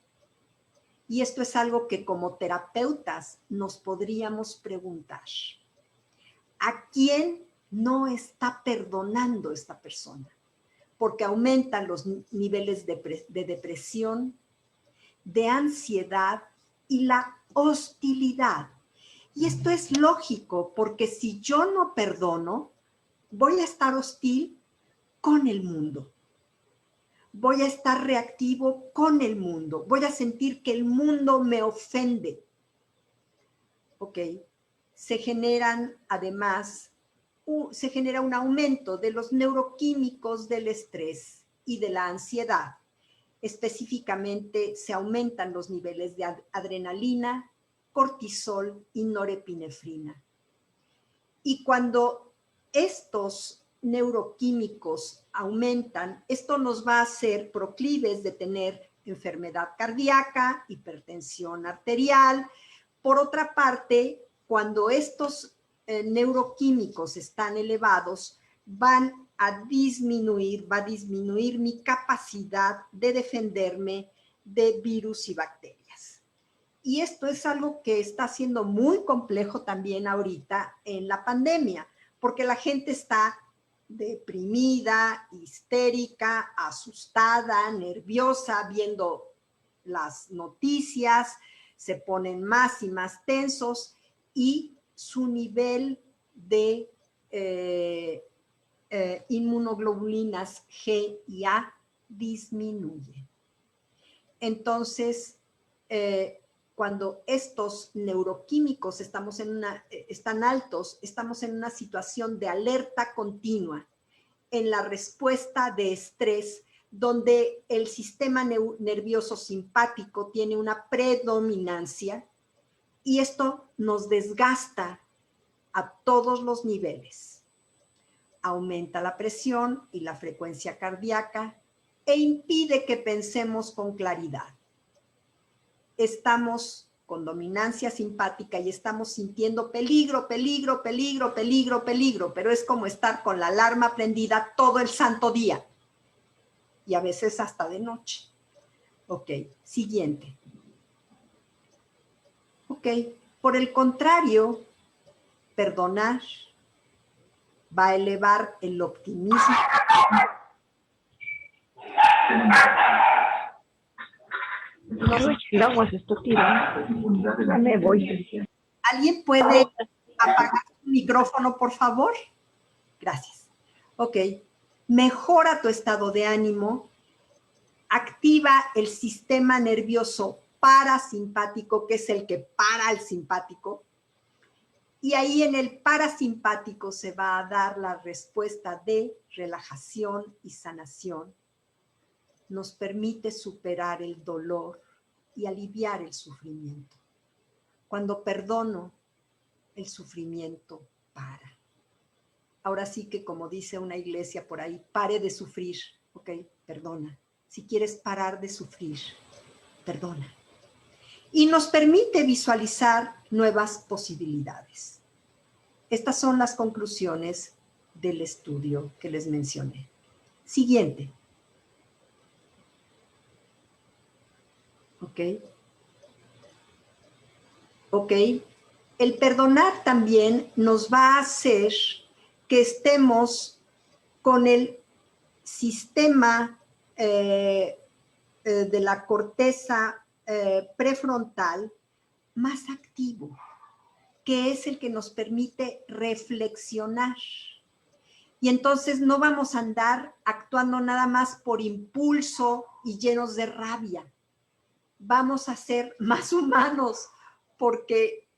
Y esto es algo que como terapeutas nos podríamos preguntar. ¿A quién no está perdonando esta persona? Porque aumentan los niveles de depresión, de ansiedad y la hostilidad. Y esto es lógico, porque si yo no perdono, voy a estar hostil con el mundo. Voy a estar reactivo con el mundo. Voy a sentir que el mundo me ofende. Ok. Se generan, además, se genera un aumento de los neuroquímicos del estrés y de la ansiedad. Específicamente, se aumentan los niveles de adrenalina, cortisol y norepinefrina. Y cuando estos neuroquímicos aumentan, esto nos va a hacer proclives de tener enfermedad cardíaca, hipertensión arterial. Por otra parte, cuando estos neuroquímicos están elevados, va a disminuir mi capacidad de defenderme de virus y bacterias. Y esto es algo que está siendo muy complejo también ahorita en la pandemia, porque la gente está deprimida, histérica, asustada, nerviosa, viendo las noticias, se ponen más y más tensos y su nivel de inmunoglobulinas G y A disminuye. Entonces, cuando estos neuroquímicos están altos, estamos en una situación de alerta continua, en la respuesta de estrés, donde el sistema nervioso simpático tiene una predominancia y esto nos desgasta a todos los niveles. Aumenta la presión y la frecuencia cardíaca e impide que pensemos con claridad. Estamos con dominancia simpática y estamos sintiendo peligro, peligro, peligro, peligro, peligro, pero es como estar con la alarma prendida todo el santo día y a veces hasta de noche. Ok, siguiente. Ok, por el contrario, perdonar va a elevar el optimismo. Me voy. ¿Alguien puede apagar su micrófono, por favor? Gracias. Ok. Mejora tu estado de ánimo, activa el sistema nervioso parasimpático, que es el que para al simpático, y ahí en el parasimpático se va a dar la respuesta de relajación y sanación. Nos permite superar el dolor y aliviar el sufrimiento. Cuando perdono, el sufrimiento para. Ahora sí que, como dice una iglesia por ahí, pare de sufrir, ¿ok? Perdona. Si quieres parar de sufrir, perdona. Y nos permite visualizar nuevas posibilidades. Estas son las conclusiones del estudio que les mencioné. Siguiente. ¿Ok? ¿Ok? El perdonar también nos va a hacer que estemos con el sistema de la corteza prefrontal más activo, que es el que nos permite reflexionar. Y entonces no vamos a andar actuando nada más por impulso y llenos de rabia. Vamos a ser más humanos porque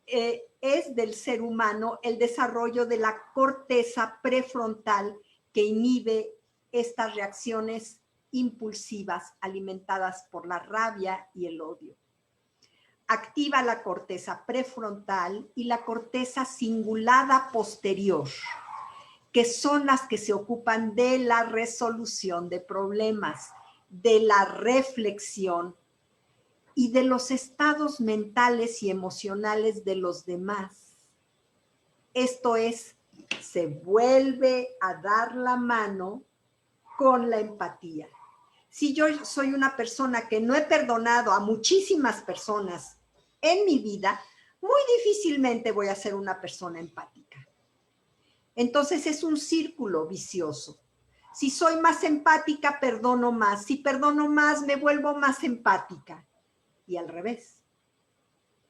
es del ser humano el desarrollo de la corteza prefrontal que inhibe estas reacciones impulsivas alimentadas por la rabia y el odio. Activa la corteza prefrontal y la corteza cingulada posterior, que son las que se ocupan de la resolución de problemas, de la reflexión y de los estados mentales y emocionales de los demás. Esto es, se vuelve a dar la mano con la empatía. Si yo soy una persona que no he perdonado a muchísimas personas en mi vida, muy difícilmente voy a ser una persona empática. Entonces es un círculo vicioso. Si soy más empática, perdono más. Si perdono más, me vuelvo más empática. Y al revés.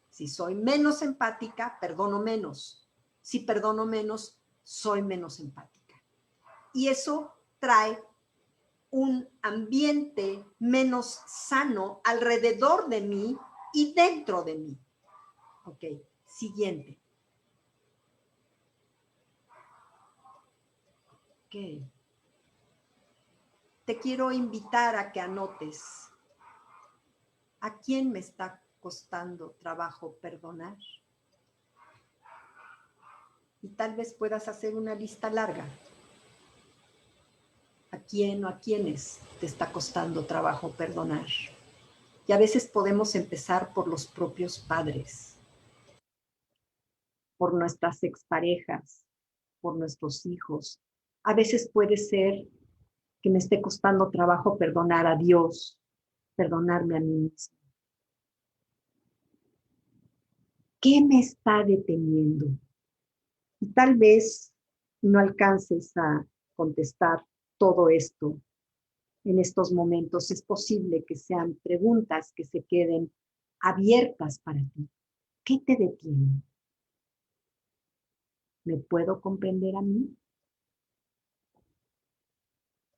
Si soy menos empática, perdono menos. Si perdono menos, soy menos empática. Y eso trae un ambiente menos sano alrededor de mí y dentro de mí. Ok, siguiente. Ok. Te quiero invitar a que anotes a quién me está costando trabajo perdonar. Y tal vez puedas hacer una lista larga. ¿A quién o a quiénes te está costando trabajo perdonar? Y a veces podemos empezar por los propios padres, por nuestras exparejas, por nuestros hijos. A veces puede ser que me esté costando trabajo perdonar a Dios, perdonarme a mí mismo. ¿Qué me está deteniendo? Y tal vez no alcances a contestar todo esto en estos momentos. Es posible que sean preguntas que se queden abiertas para ti. ¿Qué te detiene? ¿Me puedo comprender a mí?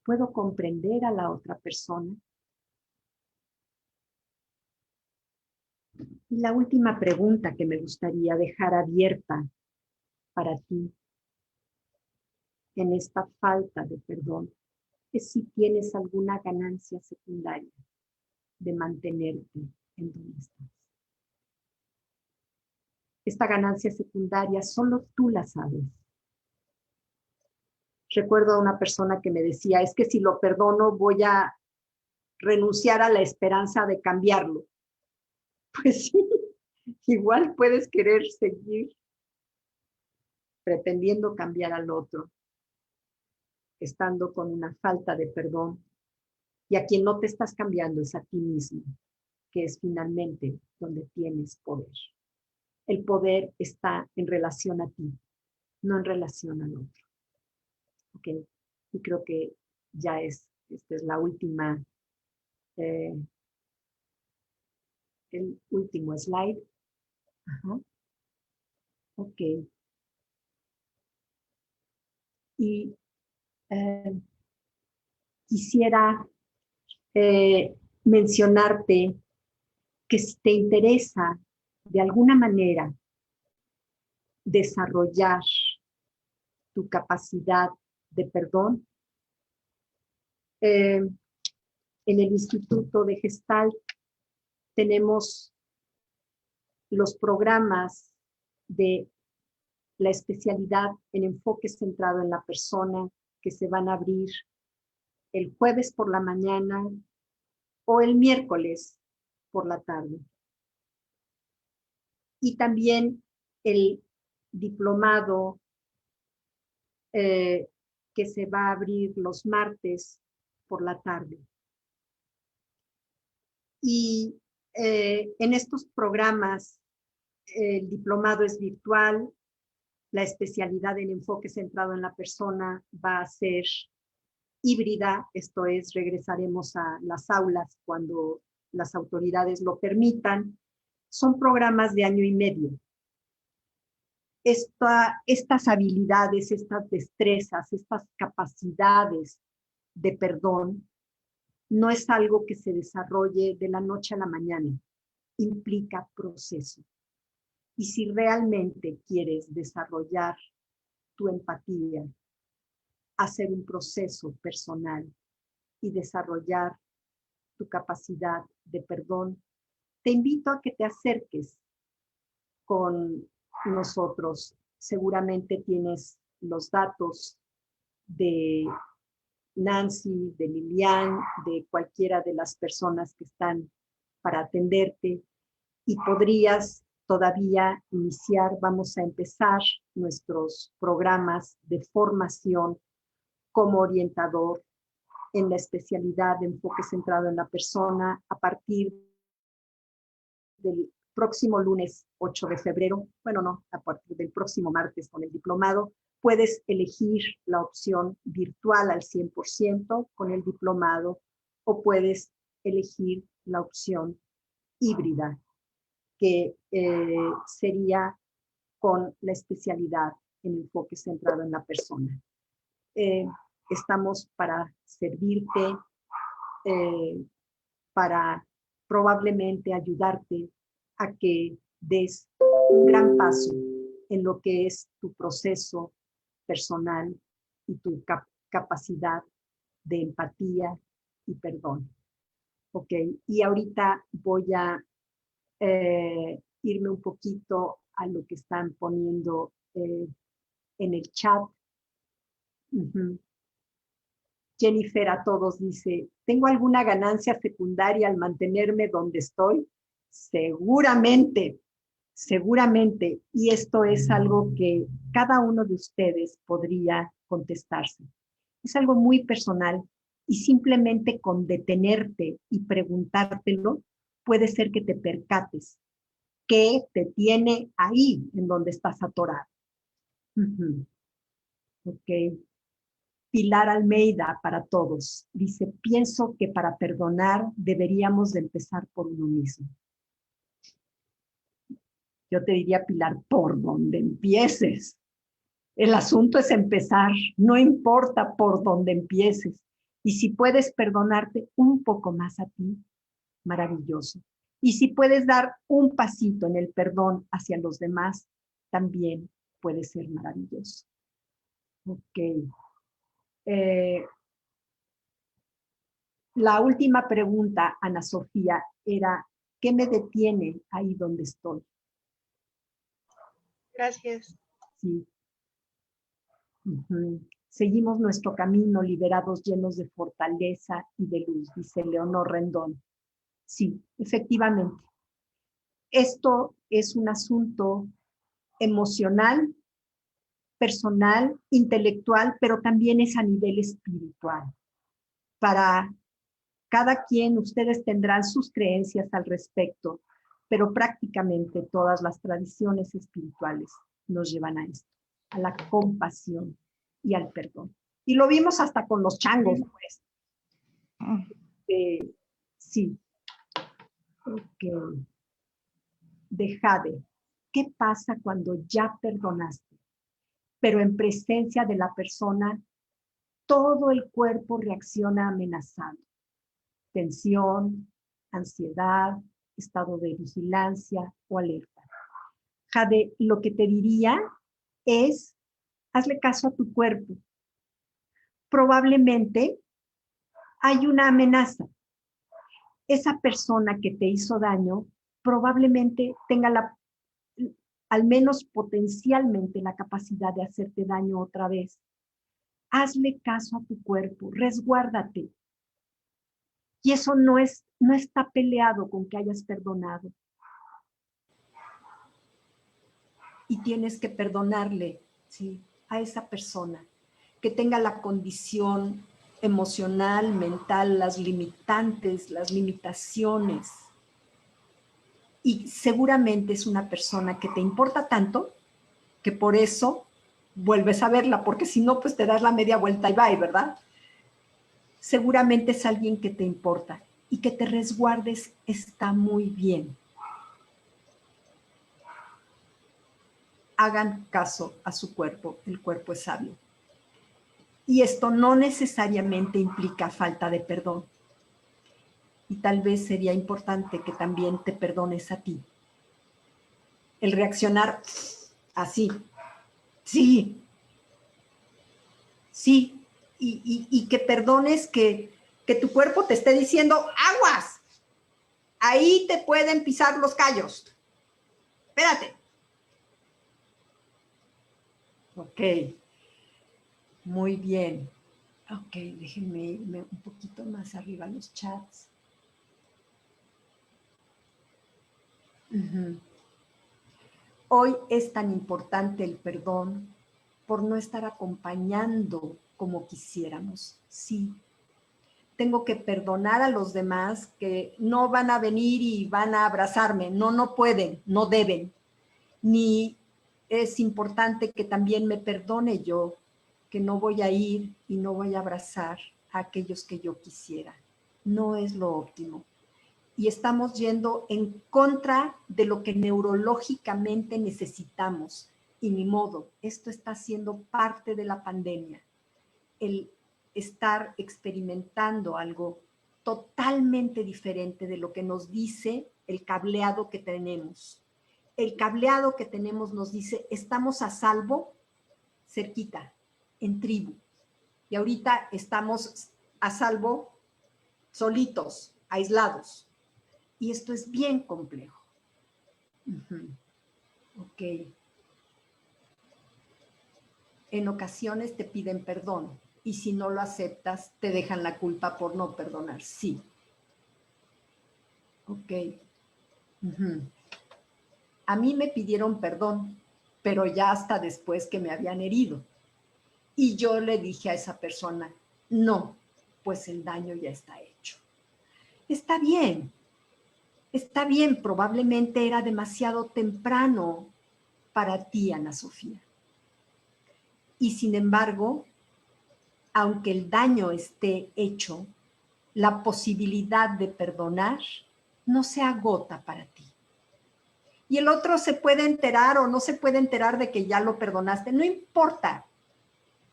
¿Puedo comprender a la otra persona? Y la última pregunta que me gustaría dejar abierta para ti en esta falta de perdón es si tienes alguna ganancia secundaria de mantenerte en donde estás. Esta ganancia secundaria solo tú la sabes. Recuerdo a una persona que me decía, es que si lo perdono voy a renunciar a la esperanza de cambiarlo. Pues sí, igual puedes querer seguir pretendiendo cambiar al otro, estando con una falta de perdón, y a quien no te estás cambiando es a ti mismo, que es finalmente donde tienes poder. El poder está en relación a ti, no en relación al otro. ¿Ok? Y creo que ya esta es la última, el último slide. Ajá. Ok. Y quisiera mencionarte que si te interesa de alguna manera desarrollar tu capacidad de perdón, en el Instituto de Gestalt tenemos los programas de la especialidad en enfoque centrado en la persona, que se van a abrir el jueves por la mañana o el miércoles por la tarde. Y también el diplomado que se va a abrir los martes por la tarde. Y en estos programas, el diplomado es virtual, la especialidad en enfoque centrado en la persona va a ser híbrida, esto es, regresaremos a las aulas cuando las autoridades lo permitan. Son programas de 1.5 años. Estas habilidades, estas destrezas, estas capacidades de perdón, no es algo que se desarrolle de la noche a la mañana, implica proceso. Y si realmente quieres desarrollar tu empatía, hacer un proceso personal y desarrollar tu capacidad de perdón, te invito a que te acerques con nosotros. Seguramente tienes los datos de Nancy, de Lilian, de cualquiera de las personas que están para atenderte y podrías todavía iniciar. Vamos a empezar nuestros programas de formación como orientador en la especialidad de enfoque centrado en la persona a partir del próximo lunes 8 de febrero, bueno, no, a partir del próximo martes con el diplomado, puedes elegir la opción virtual al 100% con el diplomado o puedes elegir la opción híbrida, que sería con la especialidad en enfoque centrado en la persona. Estamos para servirte, para probablemente ayudarte a que des un gran paso en lo que es tu proceso personal y tu capacidad de empatía y perdón. ¿Ok? Y ahorita voy a irme un poquito a lo que están poniendo en el chat. Jennifer a todos dice, ¿tengo alguna ganancia secundaria al mantenerme donde estoy? Seguramente, seguramente. Y esto es algo que cada uno de ustedes podría contestarse. Es algo muy personal y simplemente con detenerte y preguntártelo, puede ser que te percates qué te tiene ahí en donde estás atorado. Ok. Pilar Almeida para todos. Dice, pienso que para perdonar deberíamos de empezar por uno mismo. Yo te diría, Pilar, por donde empieces. El asunto es empezar, no importa por dónde empieces. Y si puedes perdonarte un poco más a ti, maravilloso. Y si puedes dar un pasito en el perdón hacia los demás, también puede ser maravilloso. Ok. La última pregunta, Ana Sofía, era, ¿qué me detiene ahí donde estoy?
Gracias.
Sí. Seguimos nuestro camino liberados, llenos de fortaleza y de luz, dice Leonor Rendón. Sí, efectivamente. Esto es un asunto emocional, personal, intelectual, pero también es a nivel espiritual. Para cada quien, ustedes tendrán sus creencias al respecto, pero prácticamente todas las tradiciones espirituales nos llevan a esto, a la compasión y al perdón. Y lo vimos hasta con los changos, pues. Sí. Ok. De Jade, ¿qué pasa cuando ya perdonaste? Pero en presencia de la persona, todo el cuerpo reacciona amenazado. Tensión, ansiedad, estado de vigilancia o alerta. Jade, lo que te diría es, hazle caso a tu cuerpo. Probablemente hay una amenaza. Esa persona que te hizo daño probablemente tenga al menos potencialmente, la capacidad de hacerte daño otra vez. Hazle caso a tu cuerpo, resguárdate. Y eso no está peleado con que hayas perdonado. Y tienes que perdonarle, ¿sí?, a esa persona que tenga la condición emocional, mental, las limitantes, las limitaciones. Y seguramente es una persona que te importa tanto que por eso vuelves a verla, porque si no, pues te das la media vuelta y bye, ¿verdad? Seguramente es alguien que te importa y que te resguardes está muy bien. Hagan caso a su cuerpo, el cuerpo es sabio. Y esto no necesariamente implica falta de perdón. Y tal vez sería importante que también te perdones a ti. El reaccionar así, sí, sí, y que perdones que tu cuerpo te esté diciendo, aguas, ahí te pueden pisar los callos. Espérate. Ok, muy bien. Ok, déjenme irme un poquito más arriba los chats. Hoy es tan importante el perdón por no estar acompañando como quisiéramos. Sí, tengo que perdonar a los demás que no van a venir y van a abrazarme. No, no pueden, no deben. Ni es importante que también me perdone yo, que no voy a ir y no voy a abrazar a aquellos que yo quisiera. No es lo óptimo. Y estamos yendo en contra de lo que neurológicamente necesitamos. Y ni modo, esto está siendo parte de la pandemia. El estar experimentando algo totalmente diferente de lo que nos dice el cableado que tenemos. El cableado que tenemos nos dice, estamos a salvo cerquita, en tribu. Y ahorita estamos a salvo solitos, aislados. Y esto es bien complejo. Ok. En ocasiones te piden perdón y si no lo aceptas, te dejan la culpa por no perdonar. Sí. Ok. A mí me pidieron perdón, pero ya hasta después que me habían herido. Y yo le dije a esa persona, no, pues el daño ya está hecho. Está bien, probablemente era demasiado temprano para ti, Ana Sofía. Y sin embargo, aunque el daño esté hecho, la posibilidad de perdonar no se agota para ti. Y el otro se puede enterar o no se puede enterar de que ya lo perdonaste, no importa.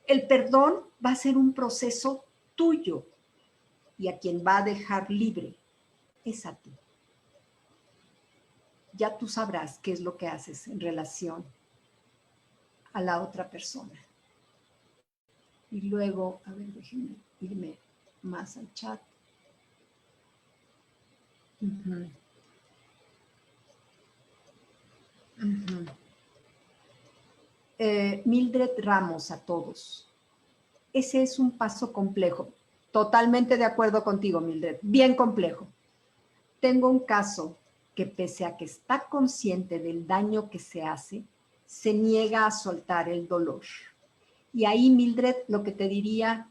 El perdón va a ser un proceso tuyo y a quien va a dejar libre es a ti. Ya tú sabrás qué es lo que haces en relación a la otra persona. Y luego, a ver, déjenme irme más al chat. Mildred Ramos, a todos. Ese es un paso complejo. Totalmente de acuerdo contigo, Mildred. Bien complejo. Tengo un caso que pese a que está consciente del daño que se hace, se niega a soltar el dolor. Y ahí, Mildred, lo que te diría,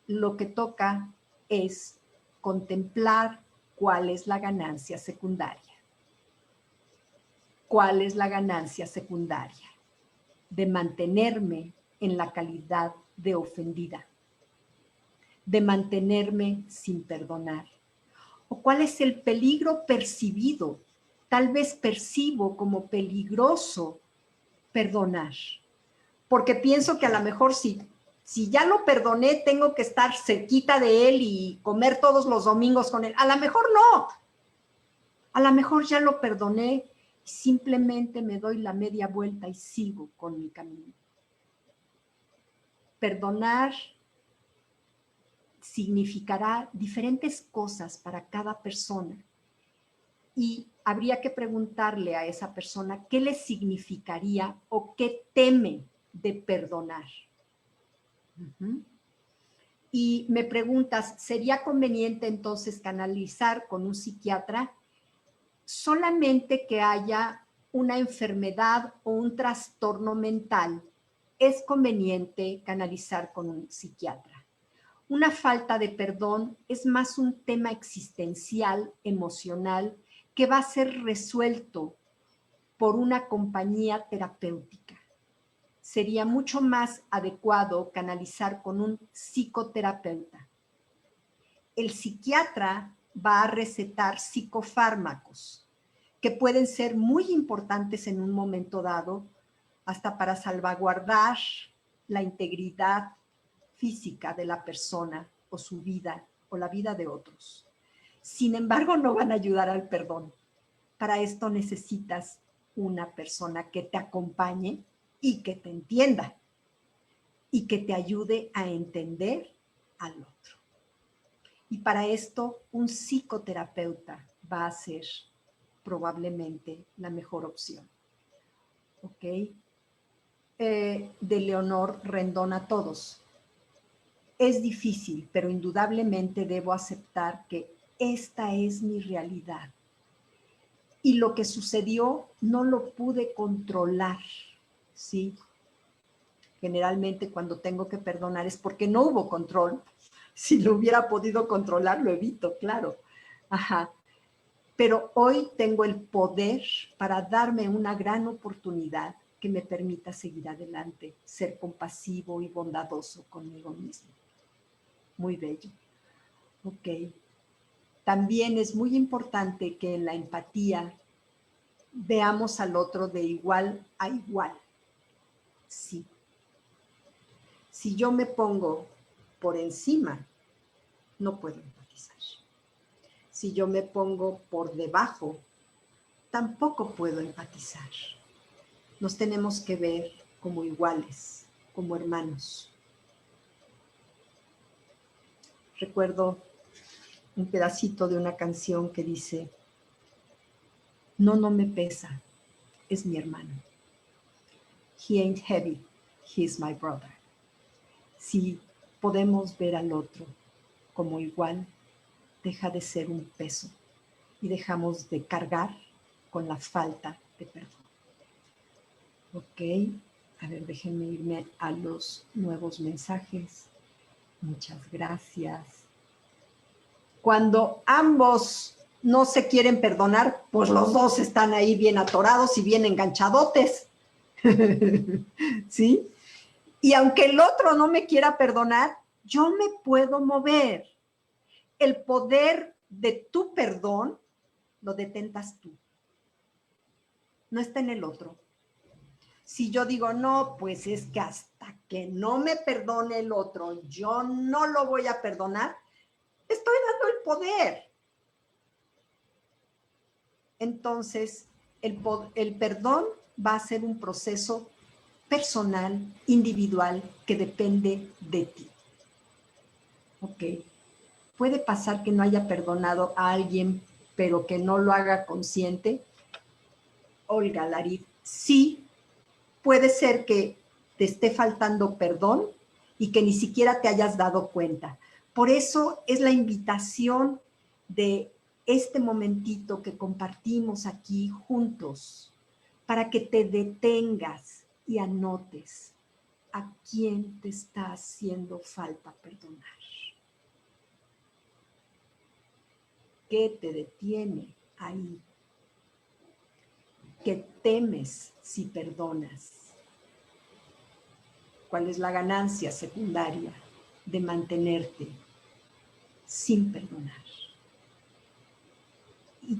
lo que toca es contemplar cuál es la ganancia secundaria. ¿Cuál es la ganancia secundaria? De mantenerme en la calidad de ofendida, de mantenerme sin perdonar. ¿O cuál es el peligro percibido? Tal vez percibo como peligroso perdonar, porque pienso que a lo mejor si ya lo perdoné, tengo que estar cerquita de él y comer todos los domingos con él. A lo mejor no. A lo mejor ya lo perdoné y simplemente me doy la media vuelta y sigo con mi camino. Perdonar significará diferentes cosas para cada persona y habría que preguntarle a esa persona qué le significaría o qué teme de perdonar. Y me preguntas, ¿sería conveniente entonces canalizar con un psiquiatra? Solamente que haya una enfermedad o un trastorno mental, es conveniente canalizar con un psiquiatra. Una falta de perdón es más un tema existencial, emocional, que va a ser resuelto por una compañía terapéutica. Sería mucho más adecuado canalizar con un psicoterapeuta. El psiquiatra va a recetar psicofármacos que pueden ser muy importantes en un momento dado, hasta para salvaguardar la integridad física de la persona o su vida o la vida de otros. Sin embargo, no van a ayudar al perdón. Para esto necesitas una persona que te acompañe y que te entienda y que te ayude a entender al otro. Y para esto, un psicoterapeuta va a ser probablemente la mejor opción. ¿Ok? De Leonor Rendón a todos. Es difícil, pero indudablemente debo aceptar que esta es mi realidad. Y lo que sucedió no lo pude controlar, ¿sí? Generalmente cuando tengo que perdonar es porque no hubo control. Si lo hubiera podido controlar, lo evito, claro. Ajá. Pero hoy tengo el poder para darme una gran oportunidad que me permita seguir adelante, ser compasivo y bondadoso conmigo mismo. Muy bello. Ok. También es muy importante que en la empatía veamos al otro de igual a igual. Sí. Si yo me pongo por encima, no puedo empatizar. Si yo me pongo por debajo, tampoco puedo empatizar. Nos tenemos que ver como iguales, como hermanos. Recuerdo un pedacito de una canción que dice, no me pesa, es mi hermano. He ain't heavy, he's my brother. Si podemos ver al otro como igual, deja de ser un peso y dejamos de cargar con la falta de perdón. Ok, a ver, déjenme irme a los nuevos mensajes. Muchas gracias. Cuando ambos no se quieren perdonar, pues los dos están ahí bien atorados y bien enganchadotes. ¿Sí? Y aunque el otro no me quiera perdonar, yo me puedo mover. El poder de tu perdón lo detentas tú. No está en el otro. Si yo digo, no, pues es que hasta que no me perdone el otro, yo no lo voy a perdonar, estoy dando el poder. Entonces, el perdón va a ser un proceso personal, individual, que depende de ti. Ok. Puede pasar que no haya perdonado a alguien, pero que no lo haga consciente. Olga Larid, sí, puede ser que te esté faltando perdón y que ni siquiera te hayas dado cuenta. Por eso es la invitación de este momentito que compartimos aquí juntos, para que te detengas y anotes a quién te está haciendo falta perdonar. ¿Qué te detiene ahí? ¿Qué temes si perdonas? ¿Cuál es la ganancia secundaria de mantenerte sin perdonar? Y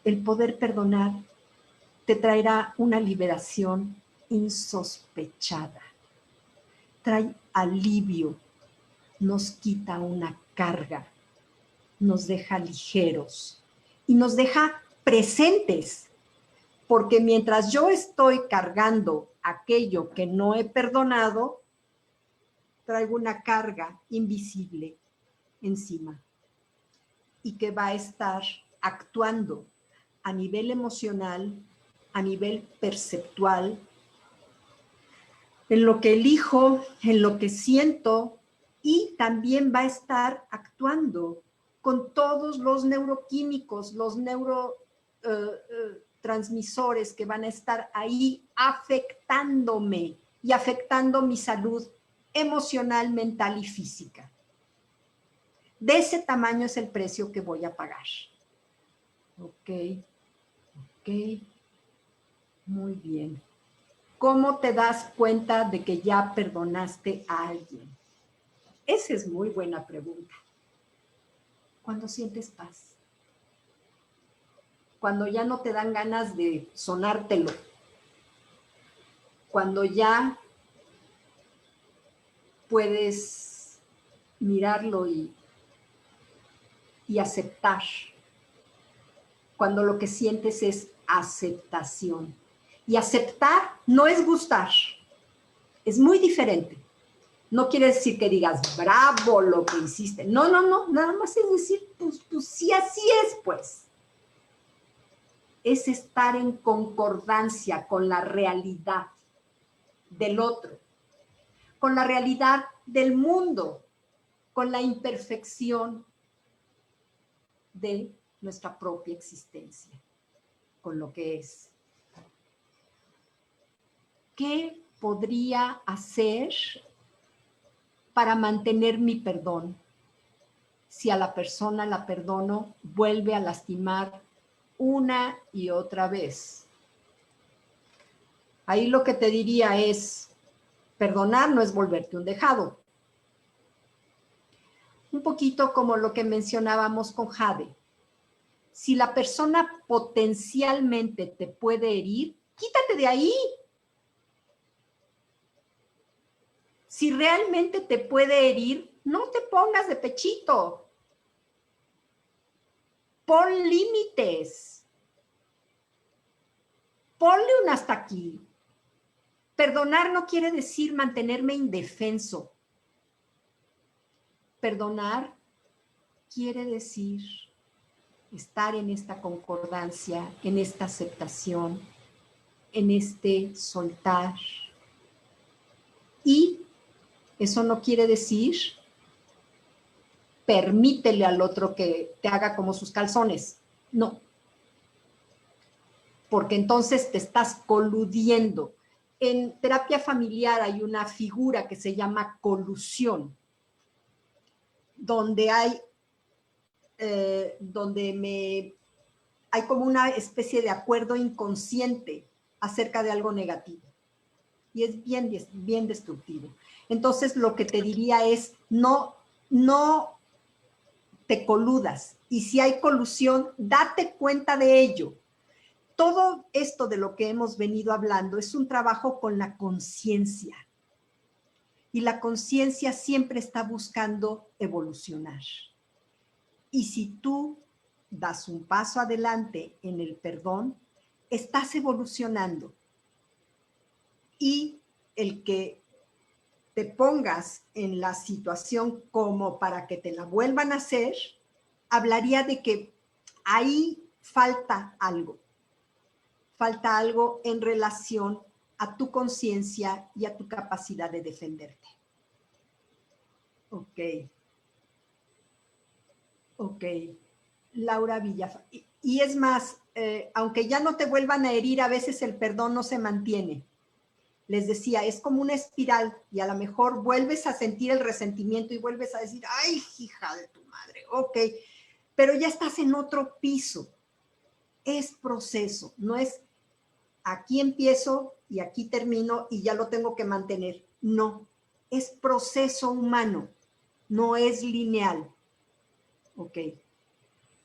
el poder perdonar te traerá una liberación insospechada. Trae alivio, nos quita una carga, nos deja ligeros y nos deja presentes. Porque mientras yo estoy cargando aquello que no he perdonado, traigo una carga invisible encima y que va a estar actuando a nivel emocional, a nivel perceptual, en lo que elijo, en lo que siento, y también va a estar actuando con todos los neuroquímicos, los neurotransmisores que van a estar ahí afectándome y afectando mi salud emocional, mental y física. De ese tamaño es el precio que voy a pagar. Ok, muy bien. ¿Cómo te das cuenta de que ya perdonaste a alguien? Esa es muy buena pregunta. Cuando sientes paz. Cuando ya no te dan ganas de sonártelo. Cuando ya puedes mirarlo y aceptar. Cuando lo que sientes es aceptación. Y aceptar no es gustar. Es muy diferente. No quiere decir que digas, bravo lo que hiciste. No, no, no. Nada más es decir, pues sí, así es, pues. Es estar en concordancia con la realidad del otro, con la realidad del mundo, con la imperfección de nuestra propia existencia, con lo que es. ¿Qué podría hacer para mantener mi perdón? Si a la persona la perdono, vuelve a lastimar una y otra vez. Ahí lo que te diría es, perdonar no es volverte un dejado. Un poquito como lo que mencionábamos con Jade. Si la persona potencialmente te puede herir, quítate de ahí. Si realmente te puede herir, no te pongas de pechito. Pon límites. Ponle un hasta aquí. Perdonar no quiere decir mantenerme indefenso. Perdonar quiere decir estar en esta concordancia, en esta aceptación, en este soltar. Y eso no quiere decir permítele al otro que te haga como sus calzones. No. Porque entonces te estás coludiendo. En terapia familiar hay una figura que se llama colusión, donde hay como una especie de acuerdo inconsciente acerca de algo negativo. Y es bien destructivo. Entonces, lo que te diría es, no te coludas. Y si hay colusión, date cuenta de ello. Todo esto de lo que hemos venido hablando es un trabajo con la conciencia. Y la conciencia siempre está buscando evolucionar. Y si tú das un paso adelante en el perdón, estás evolucionando. Y el que te pongas en la situación como para que te la vuelvan a hacer, hablaría de que ahí falta algo. Falta algo en relación a tu conciencia y a tu capacidad de defenderte. Ok. Laura Villafa. Y es más, aunque ya no te vuelvan a herir, a veces el perdón no se mantiene. Les decía, es como una espiral y a lo mejor vuelves a sentir el resentimiento y vuelves a decir, ay, hija de tu madre, ok, pero ya estás en otro piso. Es proceso, no es aquí empiezo y aquí termino y ya lo tengo que mantener. No, es proceso humano, no es lineal. Ok.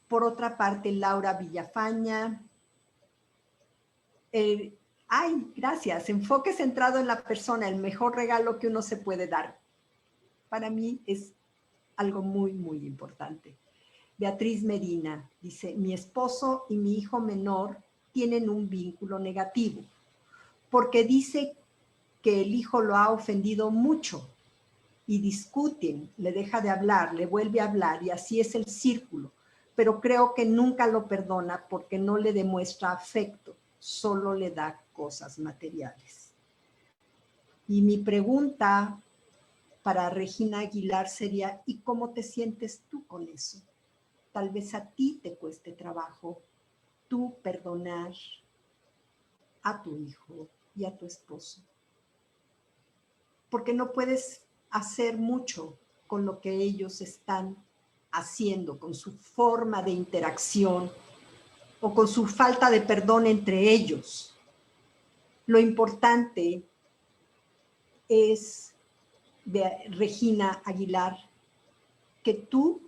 Por otra parte, Laura Villafaña. Ay, gracias. Enfoque centrado en la persona, el mejor regalo que uno se puede dar. Para mí es algo muy, muy importante. Beatriz Medina dice, mi esposo y mi hijo menor tienen un vínculo negativo porque dice que el hijo lo ha ofendido mucho y discuten, le deja de hablar, le vuelve a hablar y así es el círculo. pero creo que nunca lo perdona porque no le demuestra afecto, solo le da cosas materiales. Y mi pregunta para Regina Aguilar sería, ¿y cómo te sientes tú con eso? Tal vez a ti te cueste trabajo tú perdonar a tu hijo y a tu esposo, porque no puedes hacer mucho con lo que ellos están haciendo, con su forma de interacción o con su falta de perdón entre ellos. Lo importante es, de Regina Aguilar, que tú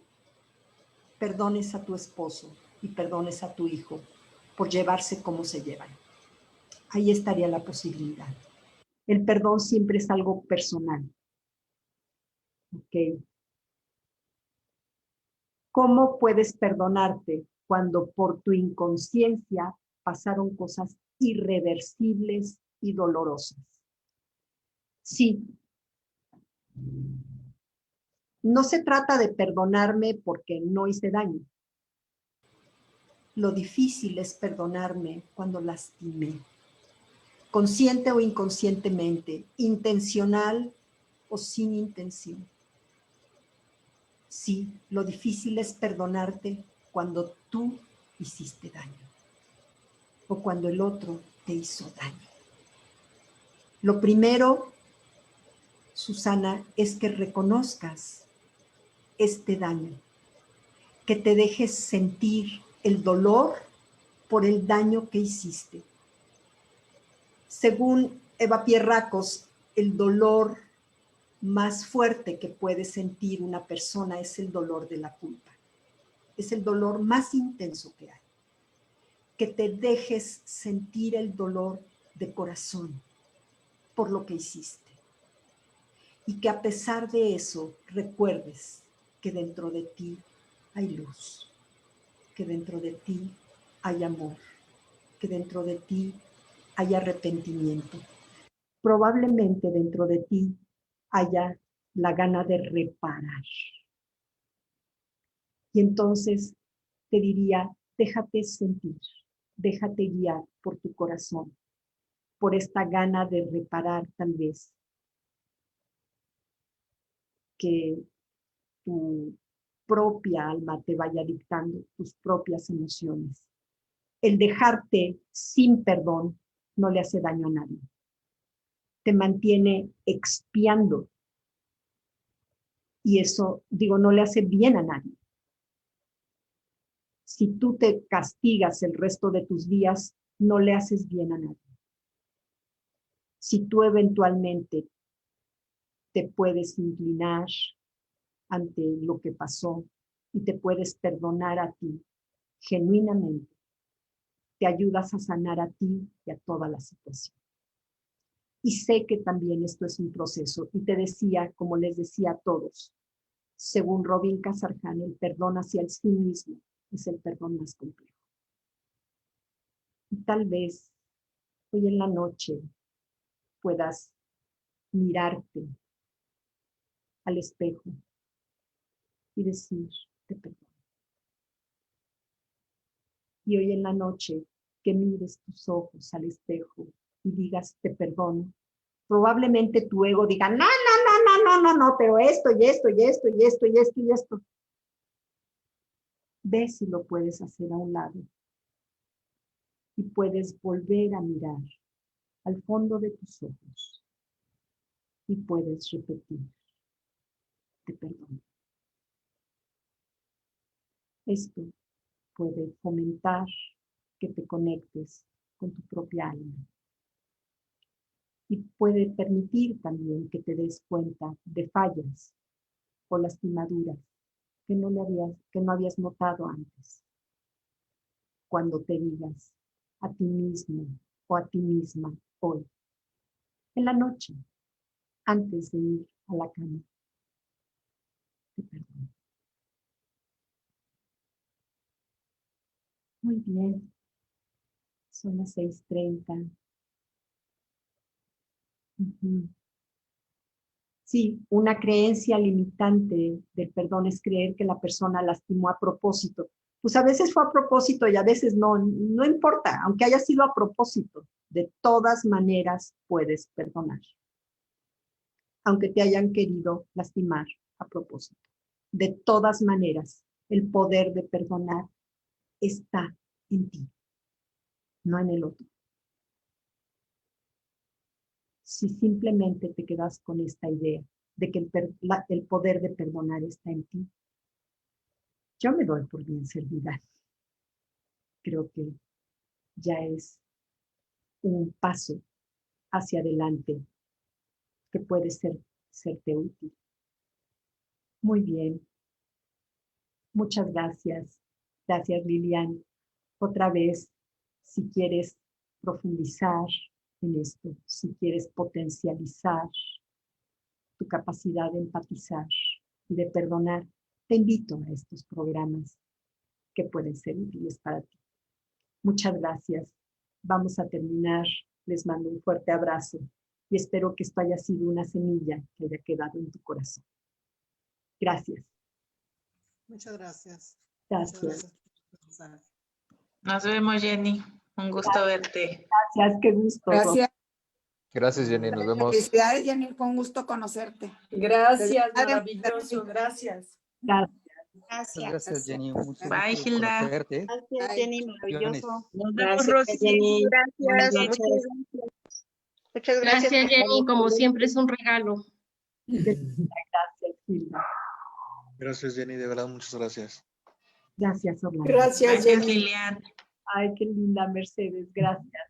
perdones a tu esposo y perdones a tu hijo por llevarse como se llevan. Ahí estaría la posibilidad. El perdón siempre es algo personal. ¿Ok? ¿Cómo puedes perdonarte cuando por tu inconsciencia pasaron cosas irreversibles y dolorosas? Sí, no se trata de perdonarme porque no hice daño. Lo difícil es perdonarme cuando lastimé, consciente o inconscientemente, intencional o sin intención. Sí, lo difícil es perdonarte cuando tú hiciste daño o cuando el otro te hizo daño. Lo primero, Susana, es que reconozcas este daño, que te dejes sentir el dolor por el daño que hiciste. Según Eva Pierracos, el dolor más fuerte que puede sentir una persona es el dolor de la culpa. Es el dolor más intenso que hay. Que te dejes sentir el dolor de corazón por lo que hiciste. Y que a pesar de eso recuerdes que dentro de ti hay luz, que dentro de ti hay amor, que dentro de ti hay arrepentimiento. Probablemente dentro de ti haya la gana de reparar. Y entonces te diría, déjate sentir, déjate guiar por tu corazón, por esta gana de reparar tal vez, que tu propia alma te vaya dictando tus propias emociones. El dejarte sin perdón no le hace daño a nadie. Te mantiene expiando y eso, digo, no le hace bien a nadie. Si tú te castigas el resto de tus días, no le haces bien a nadie. Si tú eventualmente te puedes inclinar ante lo que pasó y te puedes perdonar a ti genuinamente, te ayudas a sanar a ti y a toda la situación. Y sé que también esto es un proceso. Y te decía, como les decía a todos, según Robin Casarján, el perdón hacia el sí mismo es el perdón más complejo. Y tal vez hoy en la noche puedas mirarte al espejo y decir, te perdono. Y hoy en la noche que mires tus ojos al espejo y digas, te perdono. Probablemente tu ego diga, no, no, no, no, no, no, no, pero esto y esto y esto y esto y esto y esto. Ve si lo puedes hacer a un lado y puedes volver a mirar al fondo de tus ojos y puedes repetir, te perdono. Esto puede fomentar que te conectes con tu propia alma y puede permitir también que te des cuenta de fallas o lastimaduras que no habías notado antes. Cuando te digas a ti mismo o a ti misma hoy, en la noche, antes de ir a la cama, te perdono. Muy bien, son las 6:30. Sí, una creencia limitante del perdón es creer que la persona lastimó a propósito. Pues a veces fue a propósito y a veces no, no importa, aunque haya sido a propósito, de todas maneras puedes perdonar, aunque te hayan querido lastimar a propósito. De todas maneras, el poder de perdonar está en ti, no en el otro. Si simplemente te quedas con esta idea de que el poder de perdonar está en ti, yo me doy por bien servida. Creo que ya es un paso hacia adelante que puede serte útil. Muy bien. Muchas gracias. Gracias, Lilian. Otra vez, si quieres profundizar en esto, si quieres potencializar tu capacidad de empatizar y de perdonar, te invito a estos programas que pueden ser útiles para ti. Muchas gracias. Vamos a terminar. Les mando un fuerte abrazo y espero que esto haya sido una semilla que haya quedado en tu corazón. Gracias.
Muchas gracias.
Gracias.
Muchas gracias.
Nos vemos, Jenny. Un gusto verte.
Gracias, qué gusto.
Gracias.
Gracias, Jenny. Nos vemos.
Felicidades, Jenny. Fue un gusto conocerte.
Gracias, maravilloso. Gracias.
Gracias.
Gracias, Jenny. Un gusto
Bye, Hilda.
conocerte.
Gracias, Jenny, maravilloso.
Nos vemos,
Gracias,
Rosy.
Jenny.
Gracias.
Buenas noches.
Muchas gracias.
Gracias, Jenny. Como siempre es un regalo.
Gracias, Hilda.
Gracias, Jenny. De verdad, muchas gracias.
Gracias, Orlando.
Gracias,
Gracias,
Jenny.
Lilian.
Ay, qué linda, Mercedes. Gracias.